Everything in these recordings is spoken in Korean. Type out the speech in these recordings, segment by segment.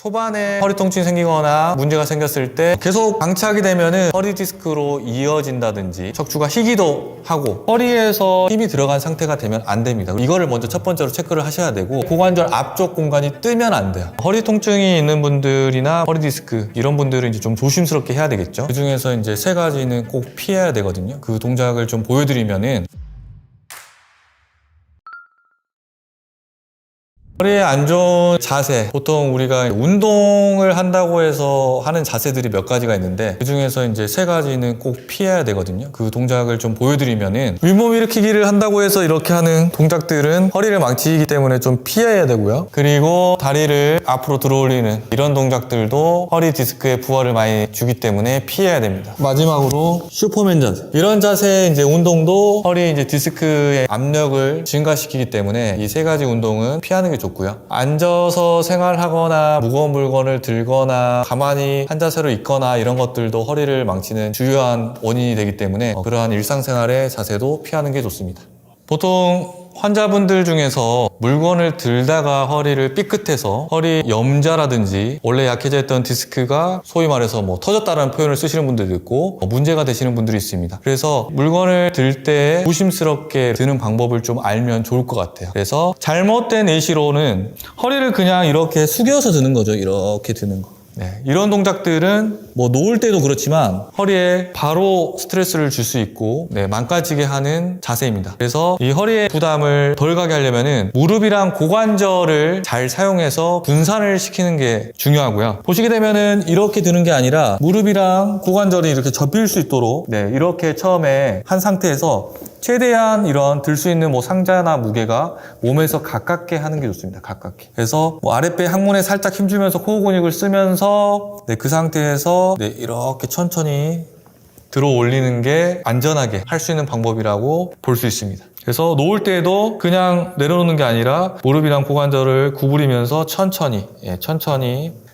초반에 허리 통증이 생기거나 문제가 생겼을 때 계속 방치하게 되면은 허리 디스크로 이어진다든지 척추가 희기도 하고 허리에서 힘이 들어간 상태가 되면 안 됩니다. 이거를 먼저 첫 번째로 체크를 하셔야 되고, 고관절 앞쪽 공간이 뜨면 안 돼요. 허리 통증이 있는 분들이나 허리 디스크 이런 분들은 이제 좀 조심스럽게 해야 되겠죠. 그 중에서 이제 세 가지는 꼭 피해야 되거든요. 그 동작을 좀 보여드리면은, 허리에 안 좋은 자세, 보통 우리가 운동을 한다고 해서 하는 자세들이 몇 가지가 있는데 그 중에서 이제 세 가지는 꼭 피해야 되거든요. 그 동작을 좀 보여드리면은, 윗몸 일으키기를 한다고 해서 이렇게 하는 동작들은 허리를 망치기 때문에 좀 피해야 되고요. 그리고 다리를 앞으로 들어올리는 이런 동작들도 허리 디스크에 부하를 많이 주기 때문에 피해야 됩니다. 마지막으로 슈퍼맨 자세, 이런 자세 이제 운동도 허리 이제 디스크의 압력을 증가시키기 때문에 이 세 가지 운동은 피하는 게 좋고요. 앉아서 생활하거나 무거운 물건을 들거나 가만히 한 자세로 있거나 이런 것들도 허리를 망치는 주요한 원인이 되기 때문에 그러한 일상생활의 자세도 피하는 게 좋습니다. 보통 환자분들 중에서 물건을 들다가 허리를 삐끗해서 허리 염좌라든지 원래 약해져 있던 디스크가 소위 말해서 터졌다는 표현을 쓰시는 분들도 있고 문제가 되시는 분들이 있습니다. 그래서 물건을 들 때 조심스럽게 드는 방법을 좀 알면 좋을 것 같아요. 그래서 잘못된 예시로는 허리를 그냥 이렇게 숙여서 드는 거죠. 이렇게 드는 거. 네, 이런 동작들은 놓을 때도 그렇지만 허리에 바로 스트레스를 줄 수 있고 망가지게 하는 자세입니다. 그래서 이 허리에 부담을 덜 가게 하려면은 무릎이랑 고관절을 잘 사용해서 분산을 시키는 게 중요하고요. 보시게 되면은 이렇게 드는 게 아니라 무릎이랑 고관절이 이렇게 접힐 수 있도록 이렇게 처음에 한 상태에서 최대한 이런 들 수 있는 상자나 무게가 몸에서 가깝게 하는 게 좋습니다. 가깝게. 그래서 아랫배 항문에 살짝 힘주면서 코어 근육을 쓰면서 그 상태에서 이렇게 천천히 들어 올리는 게 안전하게 할 수 있는 방법이라고 볼 수 있습니다. 그래서 놓을 때도 그냥 내려놓는 게 아니라 무릎이랑 고관절을 구부리면서 천천히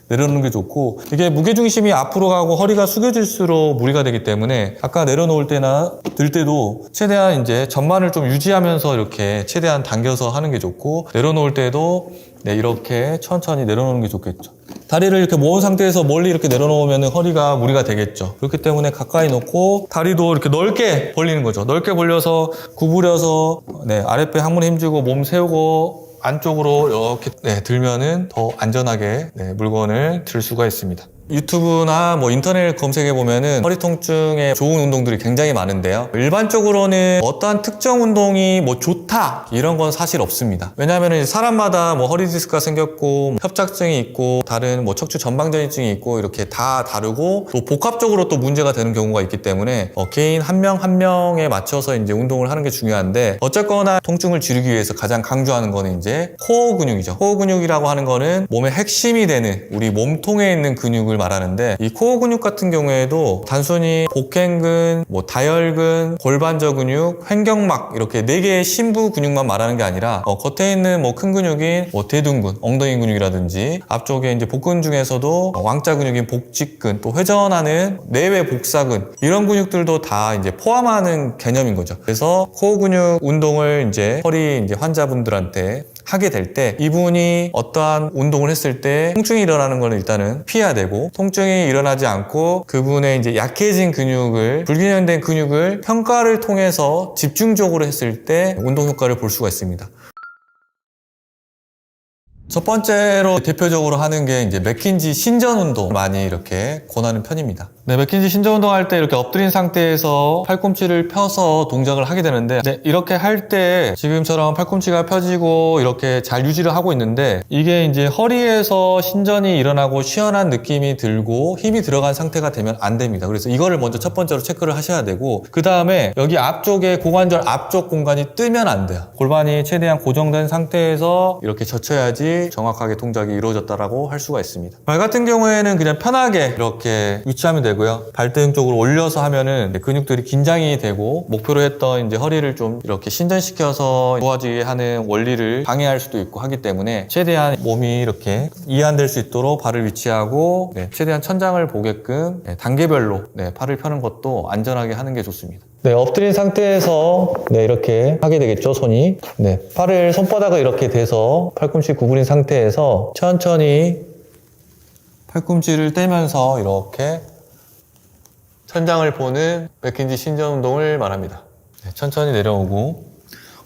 내려놓는 게 좋고, 이게 무게중심이 앞으로 가고 허리가 숙여질수록 무리가 되기 때문에 아까 내려놓을 때나 들 때도 최대한 이제 전만을 좀 유지하면서 이렇게 최대한 당겨서 하는 게 좋고, 내려놓을 때도 이렇게 천천히 내려놓는 게 좋겠죠. 다리를 이렇게 모은 상태에서 멀리 이렇게 내려놓으면 허리가 무리가 되겠죠. 그렇기 때문에 가까이 놓고 다리도 이렇게 넓게 벌리는 거죠. 넓게 벌려서 구부려서 아랫배 항문에 힘주고 몸 세우고 안쪽으로 이렇게 들면은 더 안전하게 물건을 들 수가 있습니다. 유튜브나 인터넷 검색해 보면은 허리 통증에 좋은 운동들이 굉장히 많은데요. 일반적으로는 어떠한 특정 운동이 좋다 이런 건 사실 없습니다. 왜냐하면 사람마다 허리 디스크가 생겼고 협착증이 있고 다른 척추 전방전이증이 있고 이렇게 다 다르고 또 복합적으로 또 문제가 되는 경우가 있기 때문에 개인 한 명 한 명에 맞춰서 이제 운동을 하는 게 중요한데, 어쨌거나 통증을 줄이기 위해서 가장 강조하는 거는 이제 코어 근육이죠. 코어 근육이라고 하는 거는 몸의 핵심이 되는 우리 몸통에 있는 근육을 말하는데, 이 코어 근육 같은 경우에도 단순히 복행근, 다혈근, 골반저 근육, 횡격막 이렇게 4개의 심부 근육만 말하는 게 아니라 겉에 있는 큰 근육인 대둔근, 엉덩이 근육이라든지 앞쪽에 이제 복근 중에서도 왕자 근육인 복직근, 또 회전하는 내외 복사근 이런 근육들도 다 이제 포함하는 개념인 거죠. 그래서 코어 근육 운동을 이제 허리 이제 환자분들한테 하게 될 때 이분이 어떠한 운동을 했을 때 통증이 일어나는 걸 일단은 피해야 되고, 통증이 일어나지 않고 그분의 이제 약해진 근육을, 불균형된 근육을 평가를 통해서 집중적으로 했을 때 운동 효과를 볼 수가 있습니다. 첫 번째로 대표적으로 하는 게 이제 맥킨지 신전 운동 많이 이렇게 권하는 편입니다. 맥킨지 신전 운동 할 때 이렇게 엎드린 상태에서 팔꿈치를 펴서 동작을 하게 되는데, 이렇게 할 때 지금처럼 팔꿈치가 펴지고 이렇게 잘 유지를 하고 있는데, 이게 이제 허리에서 신전이 일어나고 시원한 느낌이 들고 힘이 들어간 상태가 되면 안 됩니다. 그래서 이거를 먼저 첫 번째로 체크를 하셔야 되고, 그 다음에 여기 앞쪽에 고관절 앞쪽 공간이 뜨면 안 돼요. 골반이 최대한 고정된 상태에서 이렇게 젖혀야지 정확하게 동작이 이루어졌다라고 할 수가 있습니다. 발 같은 경우에는 그냥 편하게 이렇게 위치하면 되고요. 발등 쪽으로 올려서 하면은 근육들이 긴장이 되고 목표로 했던 이제 허리를 좀 이렇게 신전시켜서 좋아지게 하는 원리를 방해할 수도 있고 하기 때문에 최대한 몸이 이렇게 이완될 수 있도록 발을 위치하고 최대한 천장을 보게끔 단계별로 팔을 펴는 것도 안전하게 하는 게 좋습니다. 엎드린 상태에서 이렇게 하게 되겠죠, 손이. 팔을 손바닥을 이렇게 대서 팔꿈치 구부린 상태에서 천천히 팔꿈치를 떼면서 이렇게 천장을 보는 맥킨지 신전 운동을 말합니다. 네, 천천히 내려오고,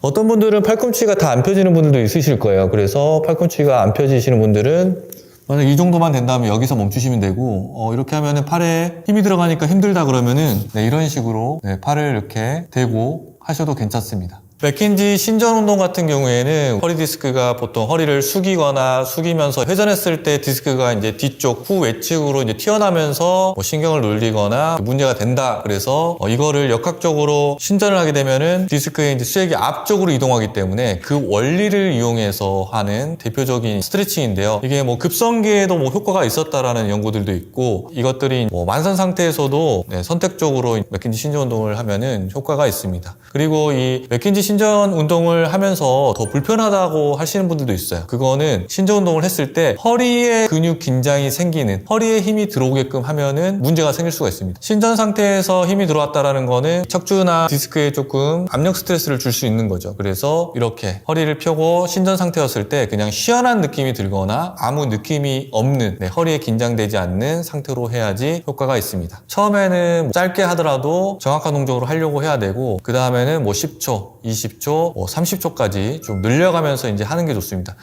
어떤 분들은 팔꿈치가 다 안 펴지는 분들도 있으실 거예요. 그래서 팔꿈치가 안 펴지시는 분들은 만약 이 정도만 된다면 여기서 멈추시면 되고, 이렇게 하면은 팔에 힘이 들어가니까 힘들다 그러면은 네, 이런 식으로 네, 팔을 이렇게 대고 하셔도 괜찮습니다. 맥킨지 신전 운동 같은 경우에는 허리 디스크가 보통 허리를 숙이거나 숙이면서 회전했을 때 디스크가 이제 뒤쪽 후 외측으로 이제 튀어나면서 신경을 눌리거나 문제가 된다. 그래서 이거를 역학적으로 신전을 하게 되면은 디스크의 이제 수액이 앞쪽으로 이동하기 때문에 그 원리를 이용해서 하는 대표적인 스트레칭인데요. 이게 뭐 급성기에도 뭐 효과가 있었다라는 연구들도 있고, 이것들이 뭐 만선 상태에서도 네, 선택적으로 맥킨지 신전 운동을 하면은 효과가 있습니다. 그리고 이 맥킨지 신전 운동을 하면서 더 불편하다고 하시는 분들도 있어요. 그거는 신전 운동을 했을 때 허리에 근육 긴장이 생기는, 허리에 힘이 들어오게끔 하면은 문제가 생길 수가 있습니다. 신전 상태에서 힘이 들어왔다라는 거는 척추나 디스크에 조금 압력 스트레스를 줄 수 있는 거죠. 그래서 이렇게 허리를 펴고 신전 상태였을 때 그냥 시원한 느낌이 들거나 아무 느낌이 없는, 네, 허리에 긴장되지 않는 상태로 해야지 효과가 있습니다. 처음에는 짧게 하더라도 정확한 동작으로 하려고 해야 되고, 그 다음에는 뭐 10초, 20초, 30초까지 좀 늘려가면서 이제 하는 게 좋습니다.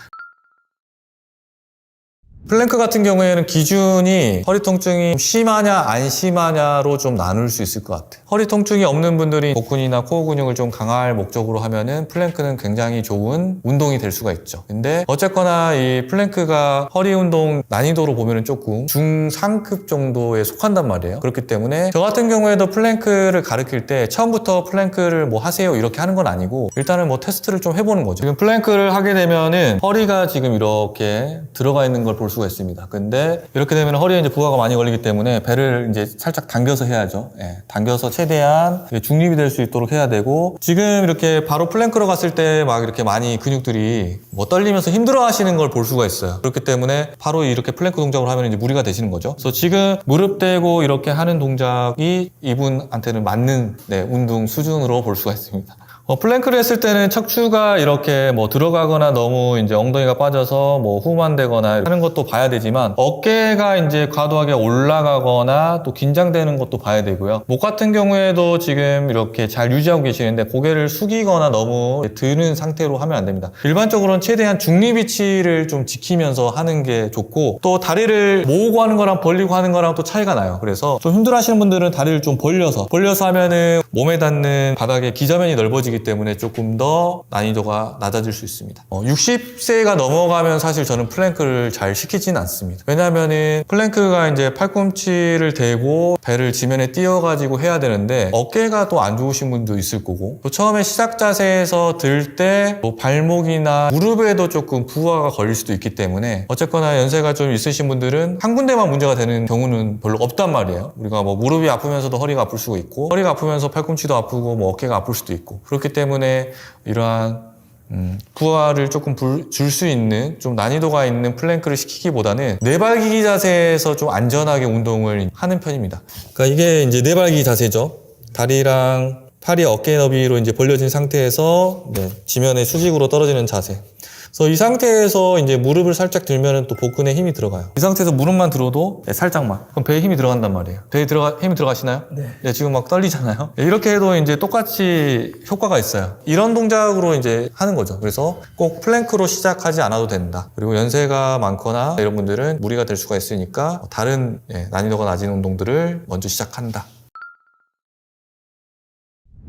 플랭크 같은 경우에는 기준이 허리 통증이 심하냐 안 심하냐로 좀 나눌 수 있을 것 같아요. 허리 통증이 없는 분들이 복근이나 코어 근육을 좀 강화할 목적으로 하면은 플랭크는 굉장히 좋은 운동이 될 수가 있죠. 근데 어쨌거나 이 플랭크가 허리 운동 난이도로 보면은 조금 중상급 정도에 속한단 말이에요. 그렇기 때문에 저 같은 경우에도 플랭크를 가르칠 때 처음부터 플랭크를 뭐 하세요 이렇게 하는 건 아니고, 일단은 뭐 테스트를 좀 해보는 거죠. 지금 플랭크를 하게 되면은 허리가 지금 이렇게 들어가 있는 걸 볼 수가 있습니다. 근데 이렇게 되면 허리에 이제 부하가 많이 걸리기 때문에 배를 이제 살짝 당겨서 해야죠. 예, 당겨서 최대한 중립이 될 수 있도록 해야 되고, 지금 이렇게 바로 플랭크로 갔을 때 막 이렇게 많이 근육들이 뭐 떨리면서 힘들어 하시는 걸 볼 수가 있어요. 그렇기 때문에 바로 이렇게 플랭크 동작으로 하면 이제 무리가 되시는 거죠. 그래서 지금 무릎 대고 이렇게 하는 동작이 이분한테는 맞는 네, 운동 수준으로 볼 수가 있습니다. 플랭크를 했을 때는 척추가 이렇게 뭐 들어가거나 너무 이제 엉덩이가 빠져서 뭐 후만되거나 하는 것도 봐야 되지만, 어깨가 이제 과도하게 올라가거나 또 긴장되는 것도 봐야 되고요. 목 같은 경우에도 지금 이렇게 잘 유지하고 계시는데 고개를 숙이거나 너무 드는 상태로 하면 안 됩니다. 일반적으로는 최대한 중립 위치를 좀 지키면서 하는 게 좋고, 또 다리를 모으고 하는 거랑 벌리고 하는 거랑 또 차이가 나요. 그래서 좀 힘들어 하시는 분들은 다리를 좀 벌려서 하면은 몸에 닿는 바닥에 기저면이 넓어지기 때문에 조금 더 난이도가 낮아질 수 있습니다. 60세가 넘어가면 사실 저는 플랭크를 잘 시키진 않습니다. 왜냐면은 플랭크가 이제 팔꿈치를 대고 배를 지면에 띄워가지고 해야 되는데 어깨가 또 안 좋으신 분도 있을 거고, 또 처음에 시작 자세에서 들 때 뭐 발목이나 무릎에도 조금 부하가 걸릴 수도 있기 때문에, 어쨌거나 연세가 좀 있으신 분들은 한 군데만 문제가 되는 경우는 별로 없단 말이에요. 우리가 뭐 무릎이 아프면서도 허리가 아플 수가 있고, 허리가 아프면서 팔꿈치도 아프고 뭐 어깨가 아플 수도 있고, 그렇기 때문에 이러한 부하를 조금 줄 수 있는 좀 난이도가 있는 플랭크를 시키기보다는 네발기기 자세에서 좀 안전하게 운동을 하는 편입니다. 그러니까 이게 이제 네발기기 자세죠. 다리랑 팔이 어깨 너비로 이제 벌려진 상태에서 네, 지면에 수직으로 떨어지는 자세. 그래서 이 상태에서 이제 무릎을 살짝 들면은 또 복근에 힘이 들어가요. 이 상태에서 무릎만 들어도 네, 살짝만. 그럼 배에 힘이 들어간단 말이에요. 배에 힘이 들어가시나요? 네. 네, 지금 막 떨리잖아요. 네, 이렇게 해도 이제 똑같이 효과가 있어요. 이런 동작으로 이제 하는 거죠. 그래서 꼭 플랭크로 시작하지 않아도 된다. 그리고 연세가 많거나 이런 분들은 무리가 될 수가 있으니까 다른 난이도가 낮은 운동들을 먼저 시작한다.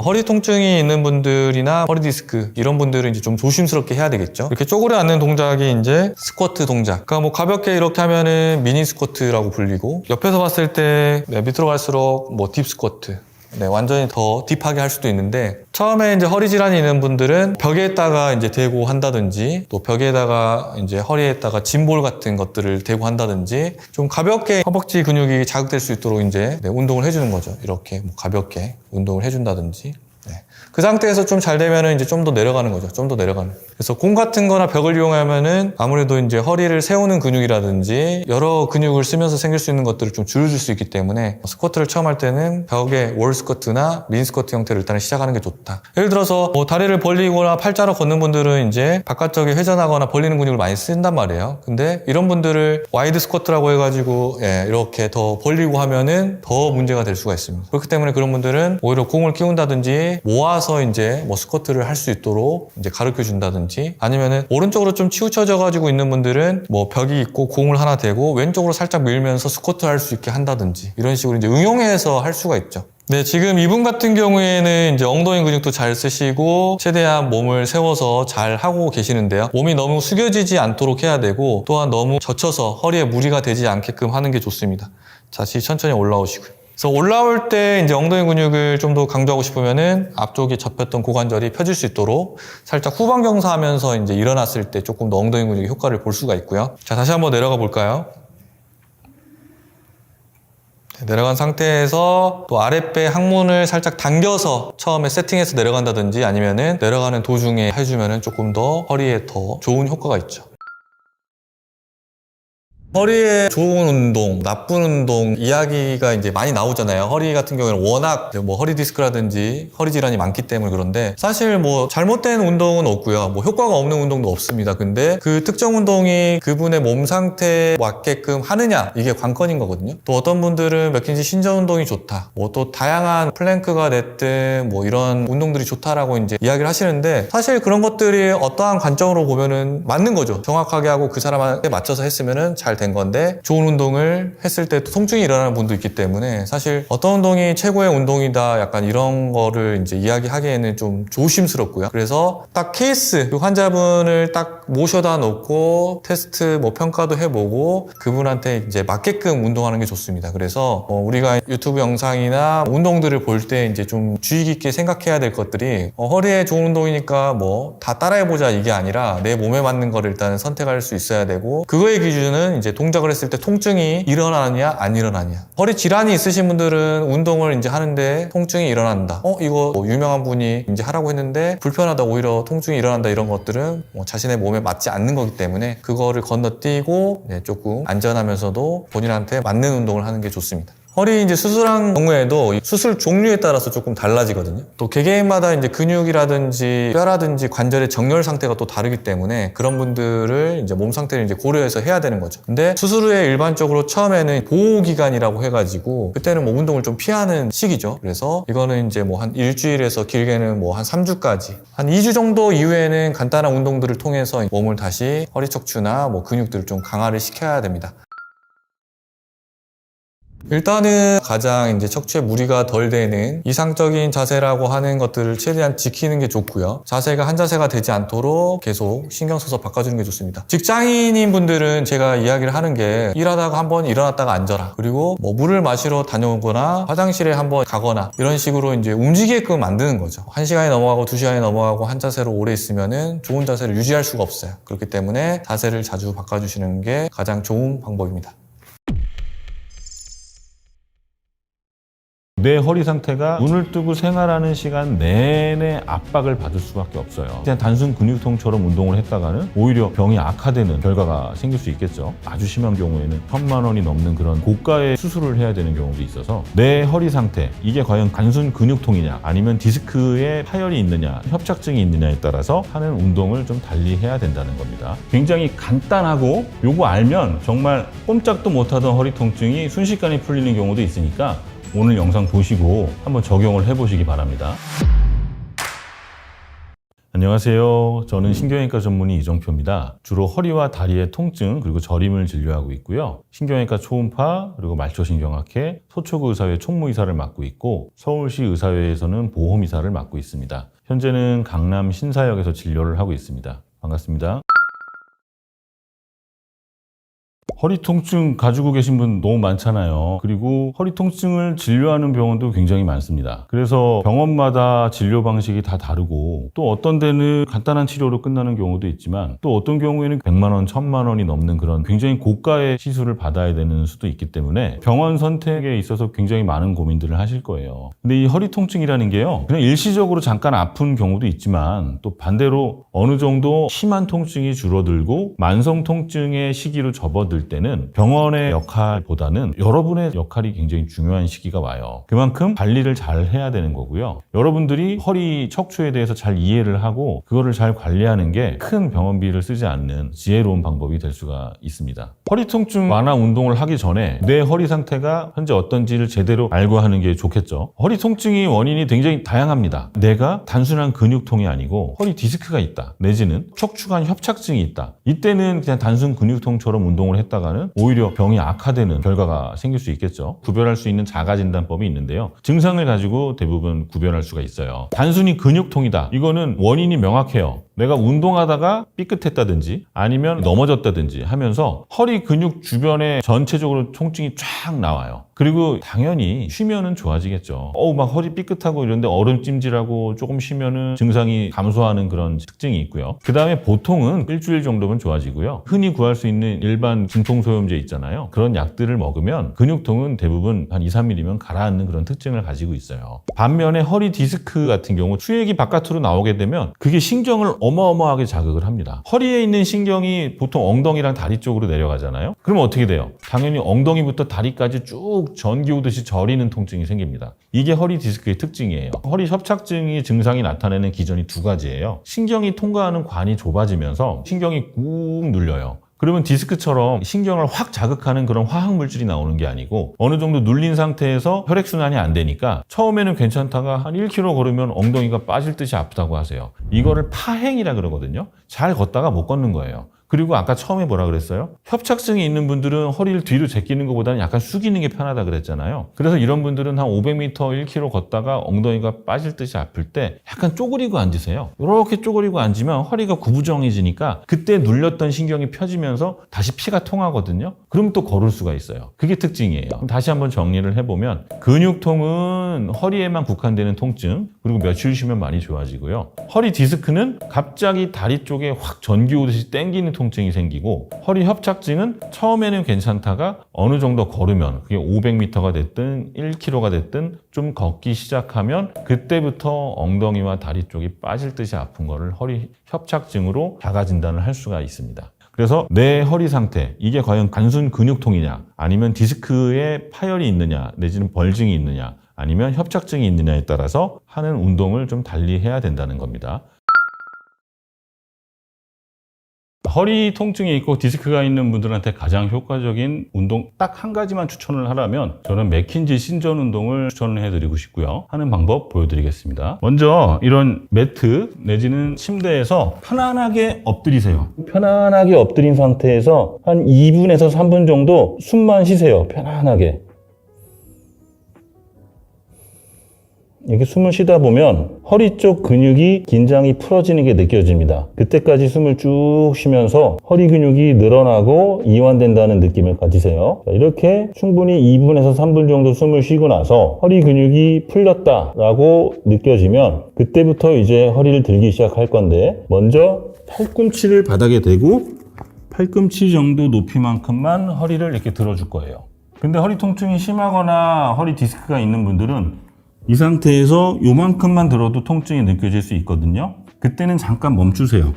허리 통증이 있는 분들이나 허리 디스크 이런 분들은 이제 좀 조심스럽게 해야 되겠죠. 이렇게 쪼그려 앉는 동작이 이제 스쿼트 동작. 그러니까 뭐 가볍게 이렇게 하면은 미니 스쿼트라고 불리고, 옆에서 봤을 때 밑으로 갈수록 뭐 딥 스쿼트. 네, 완전히 더 딥하게 할 수도 있는데, 처음에 이제 허리 질환이 있는 분들은 벽에다가 이제 대고 한다든지, 또 벽에다가 이제 허리에다가 짐볼 같은 것들을 대고 한다든지, 좀 가볍게 허벅지 근육이 자극될 수 있도록 이제 운동을 해주는 거죠. 이렇게 뭐 가볍게 운동을 해준다든지. 네. 그 상태에서 좀 잘 되면은 이제 좀 더 내려가는 거죠. 좀 더 내려가는. 그래서 공 같은 거나 벽을 이용하면은 아무래도 이제 허리를 세우는 근육이라든지 여러 근육을 쓰면서 생길 수 있는 것들을 좀 줄여줄 수 있기 때문에 스쿼트를 처음 할 때는 벽에 월 스쿼트나 민 스쿼트 형태로 일단은 시작하는 게 좋다. 예를 들어서 뭐 다리를 벌리거나 팔자로 걷는 분들은 이제 바깥쪽에 회전하거나 벌리는 근육을 많이 쓴단 말이에요. 근데 이런 분들을 와이드 스쿼트라고 해가지고 이렇게 더 벌리고 하면은 더 문제가 될 수가 있습니다. 그렇기 때문에 그런 분들은 오히려 공을 끼운다든지 모아서 이제 뭐 스쿼트를 할 수 있도록 이제 가르쳐 준다든지, 아니면은 오른쪽으로 좀 치우쳐져 가지고 있는 분들은 뭐 벽이 있고 공을 하나 대고 왼쪽으로 살짝 밀면서 스쿼트 할 수 있게 한다든지, 이런 식으로 이제 응용해서 할 수가 있죠. 네, 지금 이분 같은 경우에는 이제 엉덩이 근육도 잘 쓰시고 최대한 몸을 세워서 잘 하고 계시는데요. 몸이 너무 숙여지지 않도록 해야 되고, 또한 너무 젖혀서 허리에 무리가 되지 않게끔 하는 게 좋습니다. 다시 천천히 올라오시고요. 그래서 올라올 때 이제 엉덩이 근육을 좀 더 강조하고 싶으면은 앞쪽에 접혔던 고관절이 펴질 수 있도록 살짝 후방 경사하면서 이제 일어났을 때 조금 더 엉덩이 근육의 효과를 볼 수가 있고요. 자, 다시 한번 내려가 볼까요? 내려간 상태에서 또 아랫배 항문을 살짝 당겨서 처음에 세팅해서 내려간다든지, 아니면은 내려가는 도중에 해주면은 조금 더 허리에 더 좋은 효과가 있죠. 허리에 좋은 운동, 나쁜 운동 이야기가 이제 많이 나오잖아요. 허리 같은 경우에는 워낙 뭐 허리 디스크라든지 허리 질환이 많기 때문에 그런데, 사실 뭐 잘못된 운동은 없고요. 뭐 효과가 없는 운동도 없습니다. 근데 그 특정 운동이 그분의 몸 상태에 맞게끔 하느냐, 이게 관건인 거거든요. 또 어떤 분들은 맥킨지 신전 운동이 좋다, 뭐 또 다양한 플랭크가 됐든 뭐 이런 운동들이 좋다라고 이제 이야기를 하시는데, 사실 그런 것들이 어떠한 관점으로 보면은 맞는 거죠. 정확하게 하고 그 사람한테 맞춰서 했으면은 잘 된 건데, 좋은 운동을 했을 때 또 통증이 일어나는 분도 있기 때문에 사실 어떤 운동이 최고의 운동이다, 약간 이런 거를 이제 이야기하기에는 좀 조심스럽고요. 그래서 딱 케이스, 그 환자분을 딱 모셔다 놓고 테스트 뭐 평가도 해보고 그분한테 이제 맞게끔 운동하는 게 좋습니다. 그래서 우리가 유튜브 영상이나 운동들을 볼 때 이제 좀 주의 깊게 생각해야 될 것들이, 허리에 좋은 운동이니까 뭐 다 따라해보자, 이게 아니라 내 몸에 맞는 거를 일단 선택할 수 있어야 되고, 그거의 기준은 이제 동작을 했을 때 통증이 일어나느냐 안 일어나느냐. 허리 질환이 있으신 분들은 운동을 이제 하는데 통증이 일어난다, 이거 뭐 유명한 분이 이제 하라고 했는데 불편하다, 오히려 통증이 일어난다, 이런 것들은 뭐 자신의 몸에 맞지 않는 거기 때문에 그거를 건너뛰고 조금 안전하면서도 본인한테 맞는 운동을 하는 게 좋습니다. 허리 이제 수술한 경우에도 수술 종류에 따라서 조금 달라지거든요. 또 개개인마다 이제 근육이라든지 뼈라든지 관절의 정렬 상태가 또 다르기 때문에 그런 분들을 이제 몸 상태를 이제 고려해서 해야 되는 거죠. 근데 수술 후에 일반적으로 처음에는 보호 기간이라고 해가지고 그때는 뭐 운동을 좀 피하는 시기죠. 그래서 이거는 이제 뭐 한 일주일에서 길게는 뭐 한 3주까지, 한 2주 정도 이후에는 간단한 운동들을 통해서 몸을 다시 허리 척추나 뭐 근육들을 좀 강화를 시켜야 됩니다. 일단은 가장 이제 척추에 무리가 덜 되는 이상적인 자세라고 하는 것들을 최대한 지키는 게 좋고요. 자세가 한 자세가 되지 않도록 계속 신경 써서 바꿔주는 게 좋습니다. 직장인인 분들은 제가 이야기를 하는 게, 일하다가 한번 일어났다가 앉아라, 그리고 뭐 물을 마시러 다녀오거나 화장실에 한번 가거나 이런 식으로 이제 움직이게끔 만드는 거죠. 1시간이 넘어가고 2시간이 넘어가고 한 자세로 오래 있으면은 좋은 자세를 유지할 수가 없어요. 그렇기 때문에 자세를 자주 바꿔주시는 게 가장 좋은 방법입니다. 내 허리 상태가 눈을 뜨고 생활하는 시간 내내 압박을 받을 수밖에 없어요. 그냥 단순 근육통처럼 운동을 했다가는 오히려 병이 악화되는 결과가 생길 수 있겠죠. 아주 심한 경우에는 1,000만 원이 넘는 그런 고가의 수술을 해야 되는 경우도 있어서, 내 허리 상태, 이게 과연 단순 근육통이냐 아니면 디스크에 파열이 있느냐, 협착증이 있느냐에 따라서 하는 운동을 좀 달리 해야 된다는 겁니다. 굉장히 간단하고 요거 알면 정말 꼼짝도 못하던 허리 통증이 순식간에 풀리는 경우도 있으니까 오늘 영상 보시고 한번 적용을 해보시기 바랍니다. 안녕하세요. 저는 신경외과 전문의 이정표입니다. 주로 허리와 다리의 통증 그리고 저림을 진료하고 있고요. 신경외과 초음파 그리고 말초신경학회, 소초구 의사회 총무의사를 맡고 있고, 서울시 의사회에서는 보험의사를 맡고 있습니다. 현재는 강남 신사역에서 진료를 하고 있습니다. 반갑습니다. 허리 통증 가지고 계신 분 너무 많잖아요. 그리고 허리 통증을 진료하는 병원도 굉장히 많습니다. 그래서 병원마다 진료 방식이 다 다르고 또 어떤 데는 간단한 치료로 끝나는 경우도 있지만 또 어떤 경우에는 100만 원, 1000만 원이 넘는 그런 굉장히 고가의 시술을 받아야 되는 수도 있기 때문에 병원 선택에 있어서 굉장히 많은 고민들을 하실 거예요. 근데 이 허리 통증이라는 게요, 그냥 일시적으로 잠깐 아픈 경우도 있지만 또 반대로 어느 정도 심한 통증이 줄어들고 만성 통증의 시기로 접어들 때는 병원의 역할보다는 여러분의 역할이 굉장히 중요한 시기가 와요. 그만큼 관리를 잘 해야 되는 거고요. 여러분들이 허리 척추에 대해서 잘 이해를 하고 그거를 잘 관리하는 게 큰 병원비를 쓰지 않는 지혜로운 방법이 될 수가 있습니다. 허리 통증 완화 운동을 하기 전에 내 허리 상태가 현재 어떤지를 제대로 알고 하는 게 좋겠죠. 허리 통증이 원인이 굉장히 다양합니다. 내가 단순한 근육통이 아니고 허리 디스크가 있다, 내지는 척추관 협착증이 있다. 이때는 그냥 단순 근육통처럼 운동을 했다가는 오히려 병이 악화되는 결과가 생길 수 있겠죠. 구별할 수 있는 자가진단법이 있는데요, 증상을 가지고 대부분 구별할 수가 있어요. 단순히 근육통이다, 이거는 원인이 명확해요. 내가 운동하다가 삐끗했다든지 아니면 넘어졌다든지 하면서 허리 근육 주변에 전체적으로 통증이 쫙 나와요. 그리고 당연히 쉬면은 좋아지겠죠. 막 허리 삐끗하고 이런데 얼음찜질하고 조금 쉬면은 증상이 감소하는 그런 특징이 있고요. 그 다음에 보통은 일주일 정도면 좋아지고요. 흔히 구할 수 있는 일반 진통소염제 있잖아요. 그런 약들을 먹으면 근육통은 대부분 한 2, 3mm면 가라앉는 그런 특징을 가지고 있어요. 반면에 허리 디스크 같은 경우 수액이 바깥으로 나오게 되면 그게 신경을 어마어마하게 자극을 합니다. 허리에 있는 신경이 보통 엉덩이랑 다리 쪽으로 내려가잖아요. 그럼 어떻게 돼요? 당연히 엉덩이부터 다리까지 쭉 전기 오듯이 저리는 통증이 생깁니다. 이게 허리 디스크의 특징이에요. 허리 협착증이 증상이 나타내는 기전이 두 가지예요. 신경이 통과하는 관이 좁아지면서 신경이 꾹 눌려요. 그러면 디스크처럼 신경을 확 자극하는 그런 화학 물질이 나오는 게 아니고 어느 정도 눌린 상태에서 혈액순환이 안 되니까 처음에는 괜찮다가 한 1km 걸으면 엉덩이가 빠질 듯이 아프다고 하세요. 이거를 파행이라 그러거든요. 잘 걷다가 못 걷는 거예요. 그리고 아까 처음에 뭐라 그랬어요? 협착증이 있는 분들은 허리를 뒤로 제끼는 것보다는 약간 숙이는 게 편하다 그랬잖아요. 그래서 이런 분들은 한 500m, 1km 걷다가 엉덩이가 빠질 듯이 아플 때 약간 쪼그리고 앉으세요. 이렇게 쪼그리고 앉으면 허리가 구부정해지니까 그때 눌렸던 신경이 펴지면서 다시 피가 통하거든요. 그럼 또 걸을 수가 있어요. 그게 특징이에요. 그럼 다시 한번 정리를 해보면 근육통은 허리에만 국한되는 통증, 그리고 며칠 쉬면 많이 좋아지고요. 허리 디스크는 갑자기 다리 쪽에 확 전기 오듯이 땡기는 통증이 생기고, 허리 협착증은 처음에는 괜찮다가 어느 정도 걸으면 그게 500m가 됐든 1km가 됐든 좀 걷기 시작하면 그때부터 엉덩이와 다리 쪽이 빠질 듯이 아픈 거를 허리 협착증으로 자가 진단을 할 수가 있습니다. 그래서 내 허리 상태, 이게 과연 단순 근육통이냐, 아니면 디스크에 파열이 있느냐, 내지는 벌징이 있느냐, 아니면 협착증이 있느냐에 따라서 하는 운동을 좀 달리 해야 된다는 겁니다. 허리 통증이 있고 디스크가 있는 분들한테 가장 효과적인 운동 딱 한 가지만 추천을 하라면 저는 맥킨지 신전 운동을 추천을 해드리고 싶고요. 하는 방법 보여드리겠습니다. 먼저 이런 매트 내지는 침대에서 편안하게 엎드리세요. 편안하게 엎드린 상태에서 한 2분에서 3분 정도 숨만 쉬세요. 편안하게. 이렇게 숨을 쉬다 보면 허리 쪽 근육이 긴장이 풀어지는 게 느껴집니다. 그때까지 숨을 쭉 쉬면서 허리 근육이 늘어나고 이완된다는 느낌을 가지세요. 이렇게 충분히 2분에서 3분 정도 숨을 쉬고 나서 허리 근육이 풀렸다라고 느껴지면 그때부터 이제 허리를 들기 시작할 건데, 먼저 팔꿈치를 바닥에 대고 팔꿈치 정도 높이만큼만 허리를 이렇게 들어줄 거예요. 근데 허리 통증이 심하거나 허리 디스크가 있는 분들은 이 상태에서 요만큼만 들어도 통증이 느껴질 수 있거든요. 그때는 잠깐 멈추세요.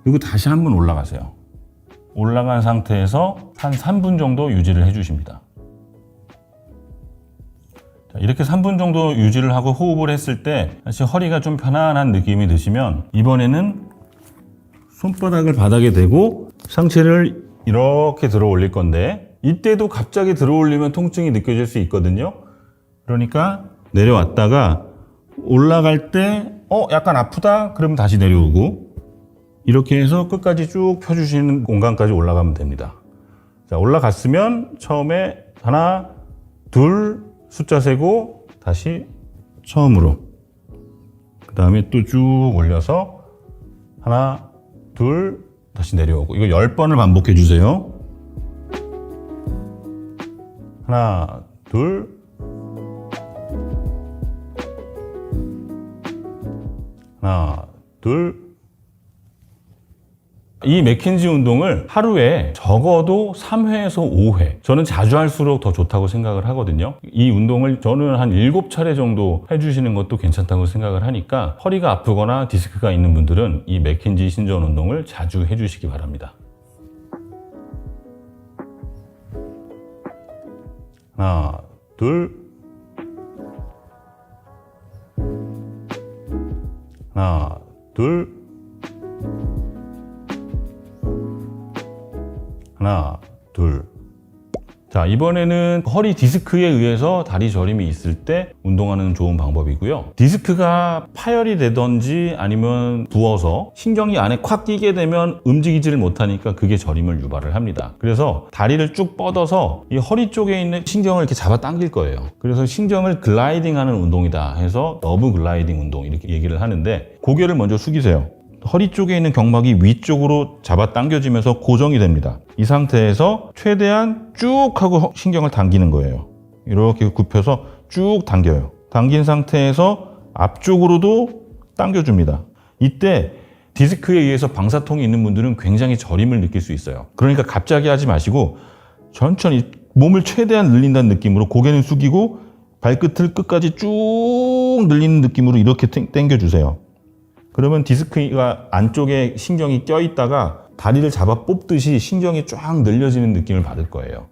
그리고 다시 한번 올라가세요. 올라간 상태에서 한 3분 정도 유지를 해주십니다. 이렇게 3분 정도 유지를 하고 호흡을 했을 때 다시 허리가 좀 편안한 느낌이 드시면, 이번에는 손바닥을 바닥에 대고 상체를 이렇게 들어 올릴 건데, 이때도 갑자기 들어 올리면 통증이 느껴질 수 있거든요. 그러니까 내려왔다가 올라갈 때 약간 아프다? 그러면 다시 내려오고, 이렇게 해서 끝까지 쭉 펴주시는 공간까지 올라가면 됩니다. 자, 올라갔으면 처음에 하나, 둘 숫자 세고 다시 처음으로, 그 다음에 또 쭉 올려서 하나, 둘 다시 내려오고, 이거 10번을 반복해 주세요. 하나, 둘. 하나, 둘. 이 맥켄지 운동을 하루에 적어도 3회에서 5회. 저는 자주 할수록 더 좋다고 생각을 하거든요. 이 운동을 저는 한 7차례 정도 해주시는 것도 괜찮다고 생각을 하니까 허리가 아프거나 디스크가 있는 분들은 이 맥켄지 신전 운동을 자주 해주시기 바랍니다. 하나, 둘. 하나, 둘. 하나, 둘. 자, 이번에는 허리 디스크에 의해서 다리 저림이 있을 때 운동하는 좋은 방법이고요. 디스크가 파열이 되던지 아니면 부어서 신경이 안에 콱 끼게 되면 움직이지를 못하니까 그게 저림을 유발을 합니다. 그래서 다리를 쭉 뻗어서 이 허리 쪽에 있는 신경을 이렇게 잡아 당길 거예요. 그래서 신경을 글라이딩 하는 운동이다 해서 너브 글라이딩 운동 이렇게 얘기를 하는데, 고개를 먼저 숙이세요. 허리 쪽에 있는 경막이 위쪽으로 잡아 당겨지면서 고정이 됩니다. 이 상태에서 최대한 쭉 하고 신경을 당기는 거예요. 이렇게 굽혀서 쭉 당겨요. 당긴 상태에서 앞쪽으로도 당겨줍니다. 이때 디스크에 의해서 방사통이 있는 분들은 굉장히 저림을 느낄 수 있어요. 그러니까 갑자기 하지 마시고 천천히 몸을 최대한 늘린다는 느낌으로 고개는 숙이고 발끝을 끝까지 쭉 늘리는 느낌으로 이렇게 당겨주세요. 그러면 디스크가 안쪽에 신경이 껴있다가 다리를 잡아 뽑듯이 신경이 쫙 늘려지는 느낌을 받을 거예요.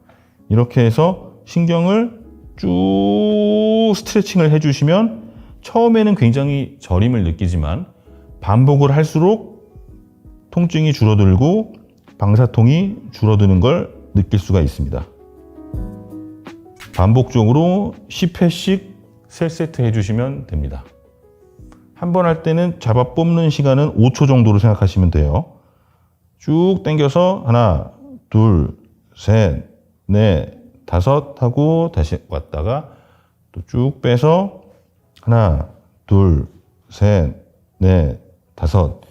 이렇게 해서 신경을 쭉 스트레칭을 해주시면 처음에는 굉장히 저림을 느끼지만 반복을 할수록 통증이 줄어들고 방사통이 줄어드는 걸 느낄 수가 있습니다. 반복적으로 10회씩 3세트 해주시면 됩니다. 한 번 할 때는 잡아 뽑는 시간은 5초 정도로 생각하시면 돼요. 쭉 당겨서 하나, 둘, 셋, 넷, 다섯 하고 다시 왔다가 또 쭉 빼서 하나, 둘, 셋, 넷, 다섯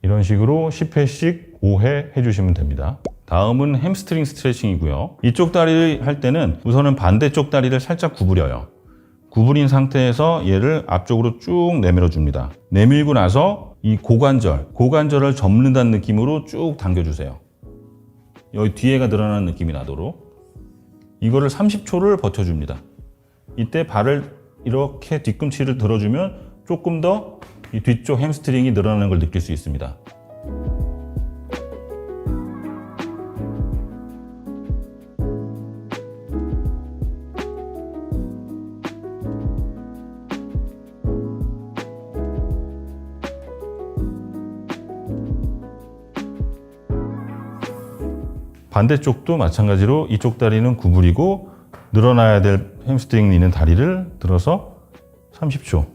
이런 식으로 10회씩 5회 해주시면 됩니다. 다음은 햄스트링 스트레칭이고요. 이쪽 다리를 할 때는 우선은 반대쪽 다리를 살짝 구부려요. 구부린 상태에서 얘를 앞쪽으로 쭉 내밀어 줍니다. 내밀고 나서 이 고관절을 접는다는 느낌으로 쭉 당겨주세요. 여기 뒤에가 늘어나는 느낌이 나도록 이거를 30초를 버텨줍니다. 이때 발을 이렇게 뒤꿈치를 들어주면 조금 더 이 뒤쪽 햄스트링이 늘어나는 걸 느낄 수 있습니다. 반대쪽도 마찬가지로 이쪽 다리는 구부리고 늘어나야 될 햄스트링이 있는 다리를 들어서 30초.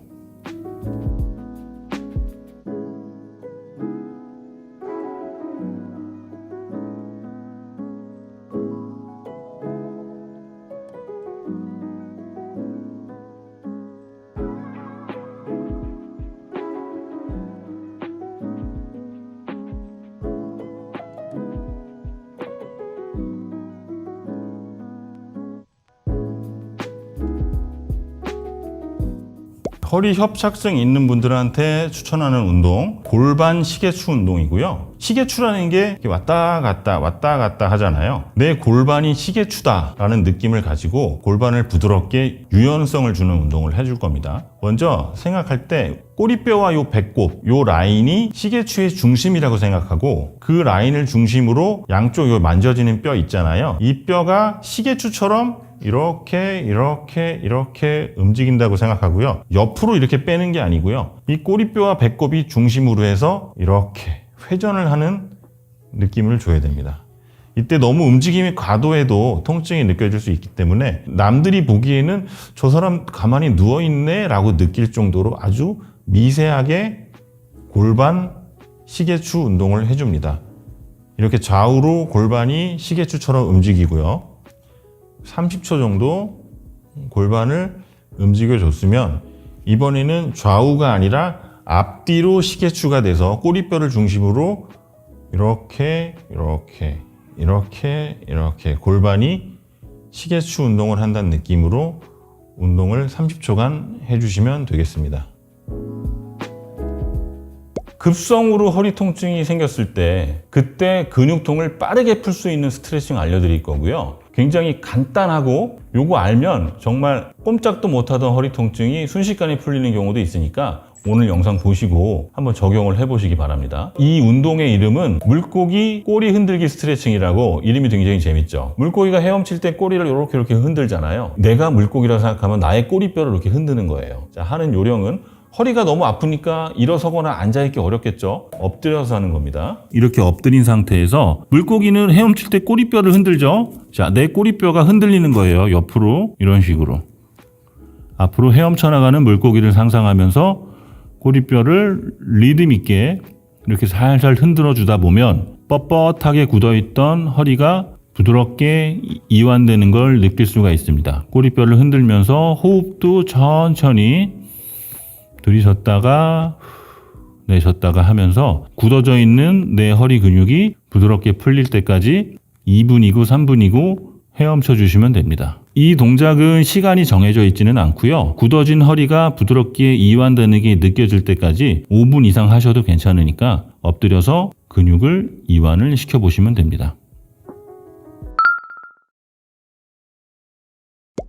허리 협착증 있는 분들한테 추천하는 운동, 골반 시계추 운동이고요. 시계추라는 게 이렇게 왔다 갔다 하잖아요. 내 골반이 시계추다라는 느낌을 가지고 골반을 부드럽게 유연성을 주는 운동을 해줄 겁니다. 먼저 생각할 때 꼬리뼈와 요 배꼽, 요 라인이 시계추의 중심이라고 생각하고 그 라인을 중심으로 양쪽 요 만져지는 뼈 있잖아요. 이 뼈가 시계추처럼 이렇게 움직인다고 생각하고요. 옆으로 이렇게 빼는 게 아니고요. 이 꼬리뼈와 배꼽이 중심으로 해서 이렇게 회전을 하는 느낌을 줘야 됩니다. 이때 너무 움직임이 과도해도 통증이 느껴질 수 있기 때문에 남들이 보기에는 저 사람 가만히 누워있네 라고 느낄 정도로 아주 미세하게 골반 시계추 운동을 해줍니다. 이렇게 좌우로 골반이 시계추처럼 움직이고요. 30초 정도 골반을 움직여줬으면 이번에는 좌우가 아니라 앞뒤로 시계추가 돼서 꼬리뼈를 중심으로 이렇게 골반이 시계추 운동을 한다는 느낌으로 운동을 30초간 해주시면 되겠습니다. 급성으로 허리 통증이 생겼을 때 그때 근육통을 빠르게 풀 수 있는 스트레칭 알려드릴 거고요. 굉장히 간단하고 요거 알면 정말 꼼짝도 못하던 허리 통증이 순식간에 풀리는 경우도 있으니까 오늘 영상 보시고 한번 적용을 해보시기 바랍니다. 이 운동의 이름은 물고기 꼬리 흔들기 스트레칭이라고 이름이 굉장히 재밌죠. 물고기가 헤엄칠 때 꼬리를 이렇게 흔들잖아요. 내가 물고기라고 생각하면 나의 꼬리뼈를 이렇게 흔드는 거예요. 자, 하는 요령은 허리가 너무 아프니까 일어서거나 앉아있기 어렵겠죠. 엎드려서 하는 겁니다. 이렇게 엎드린 상태에서 물고기는 헤엄칠 때 꼬리뼈를 흔들죠. 자, 내 꼬리뼈가 흔들리는 거예요. 옆으로 이런 식으로 앞으로 헤엄쳐 나가는 물고기를 상상하면서 꼬리뼈를 리듬 있게 이렇게 살살 흔들어 주다 보면 뻣뻣하게 굳어있던 허리가 부드럽게 이완되는 걸 느낄 수가 있습니다. 꼬리뼈를 흔들면서 호흡도 천천히 들이셨다가 내셨다가 하면서 굳어져 있는 내 허리 근육이 부드럽게 풀릴 때까지 2분이고 3분이고 헤엄쳐 주시면 됩니다. 이 동작은 시간이 정해져 있지는 않고요. 굳어진 허리가 부드럽게 이완되는 게 느껴질 때까지 5분 이상 하셔도 괜찮으니까 엎드려서 근육을 이완을 시켜보시면 됩니다.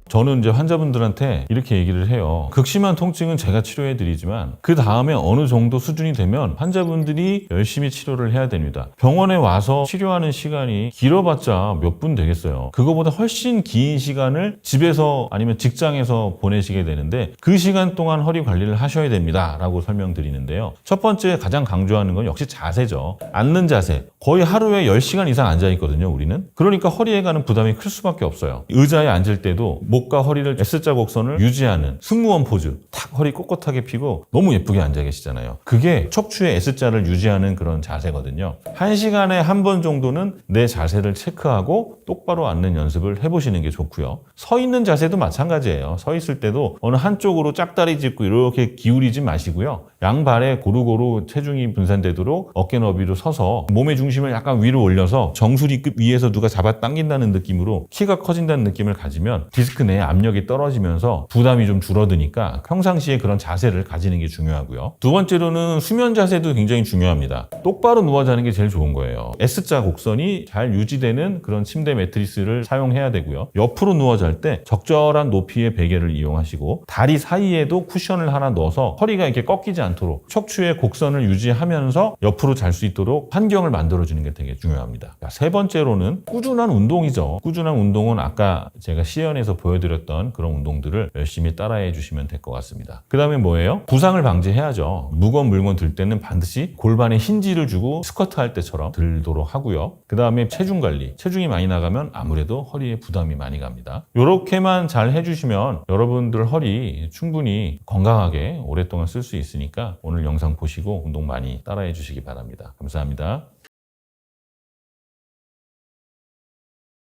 저는 이제 환자분들한테 이렇게 얘기를 해요. 극심한 통증은 제가 치료해드리지만 그 다음에 어느 정도 수준이 되면 환자분들이 열심히 치료를 해야 됩니다. 병원에 와서 치료하는 시간이 길어봤자 몇 분 되겠어요. 그거보다 훨씬 긴 시간을 집에서 아니면 직장에서 보내시게 되는데 그 시간 동안 허리 관리를 하셔야 됩니다 라고 설명드리는데요. 첫 번째 가장 강조하는 건 역시 자세죠. 앉는 자세. 거의 하루에 10시간 이상 앉아있거든요, 우리는. 그러니까 허리에 가는 부담이 클 수밖에 없어요. 의자에 앉을 때도 목과 허리를 S자 곡선을 유지하는 승무원 포즈, 탁 허리 꼿꼿하게 펴고 너무 예쁘게 앉아 계시잖아요. 그게 척추의 S자를 유지하는 그런 자세거든요. 1시간에 한 번 정도는 내 자세를 체크하고 똑바로 앉는 연습을 해보시는 게 좋고요. 서 있는 자세도 마찬가지예요. 서 있을 때도 어느 한쪽으로 짝다리 짚고 이렇게 기울이지 마시고요. 양발에 고루고루 체중이 분산되도록 어깨 너비로 서서 몸의 중심을 약간 위로 올려서 정수리급 위에서 누가 잡아당긴다는 느낌으로 키가 커진다는 느낌을 가지면 디스크 내에 압력이 떨어지면서 부담이 좀 줄어드니까 평상시에 그런 자세를 가지는 게 중요하고요. 두 번째로는 수면 자세도 굉장히 중요합니다. 똑바로 누워 자는 게 제일 좋은 거예요. S자 곡선이 잘 유지되는 그런 침대 매트리스를 사용해야 되고요. 옆으로 누워 잘 때 적절한 높이의 베개를 이용하시고 다리 사이에도 쿠션을 하나 넣어서 허리가 이렇게 꺾이지 않도록 척추의 곡선을 유지하면서 옆으로 잘 수 있도록 환경을 만들어주는 게 되게 중요합니다. 세 번째로는 꾸준한 운동이죠. 꾸준한 운동은 아까 제가 시연에서 보여드렸던 그런 운동들을 열심히 따라해 주시면 될 것 같습니다. 그 다음에 뭐예요? 부상을 방지해야죠. 무거운 물건 들 때는 반드시 골반에 힌지를 주고 스쿼트 할 때처럼 들도록 하고요. 그 다음에 체중 관리. 체중이 많이 나가면 아무래도 허리에 부담이 많이 갑니다. 이렇게만 잘 해주시면 여러분들 허리 충분히 건강하게 오랫동안 쓸 수 있으니까 오늘 영상 보시고 운동 많이 따라해 주시기 바랍니다. 감사합니다.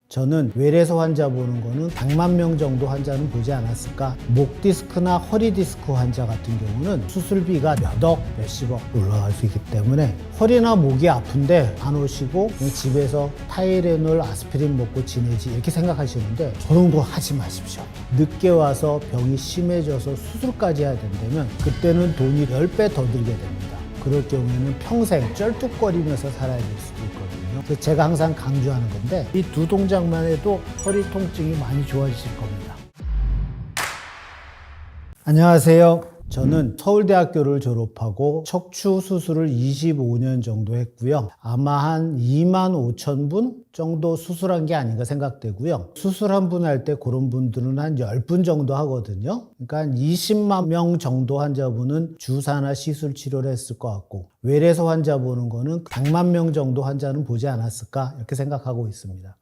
저는 외래에서 환자 보는 거는 100만 명 정도 환자는 보지 않았을까. 목 디스크나 허리 디스크 환자 같은 경우는 수술비가 몇억, 몇십억 올라갈 수 있기 때문에 허리나 목이 아픈데 안 오시고 그냥 집에서 타이레놀, 아스피린 먹고 지내지 이렇게 생각하시는데 저런 거 하지 마십시오. 늦게 와서 병이 심해져서 수술까지 해야 된다면 그때는 돈이 10배 더 들게 됩니다. 그럴 경우에는 평생 쩔뚝거리면서 살아야 될 수도 있거든요. 그래서 제가 항상 강조하는 건데 이 두 동작만 해도 허리 통증이 많이 좋아지실 겁니다. 안녕하세요. 저는 서울대학교를 졸업하고 척추 수술을 25년 정도 했고요. 아마 한 2만 5천 분 정도 수술한 게 아닌가 생각되고요. 수술 한 분 할 때 그런 분들은 한 10분 정도 하거든요. 그러니까 한 20만 명 정도 환자분은 주사나 시술 치료를 했을 것 같고 외래에서 환자 보는 거는 100만 명 정도 환자는 보지 않았을까 이렇게 생각하고 있습니다.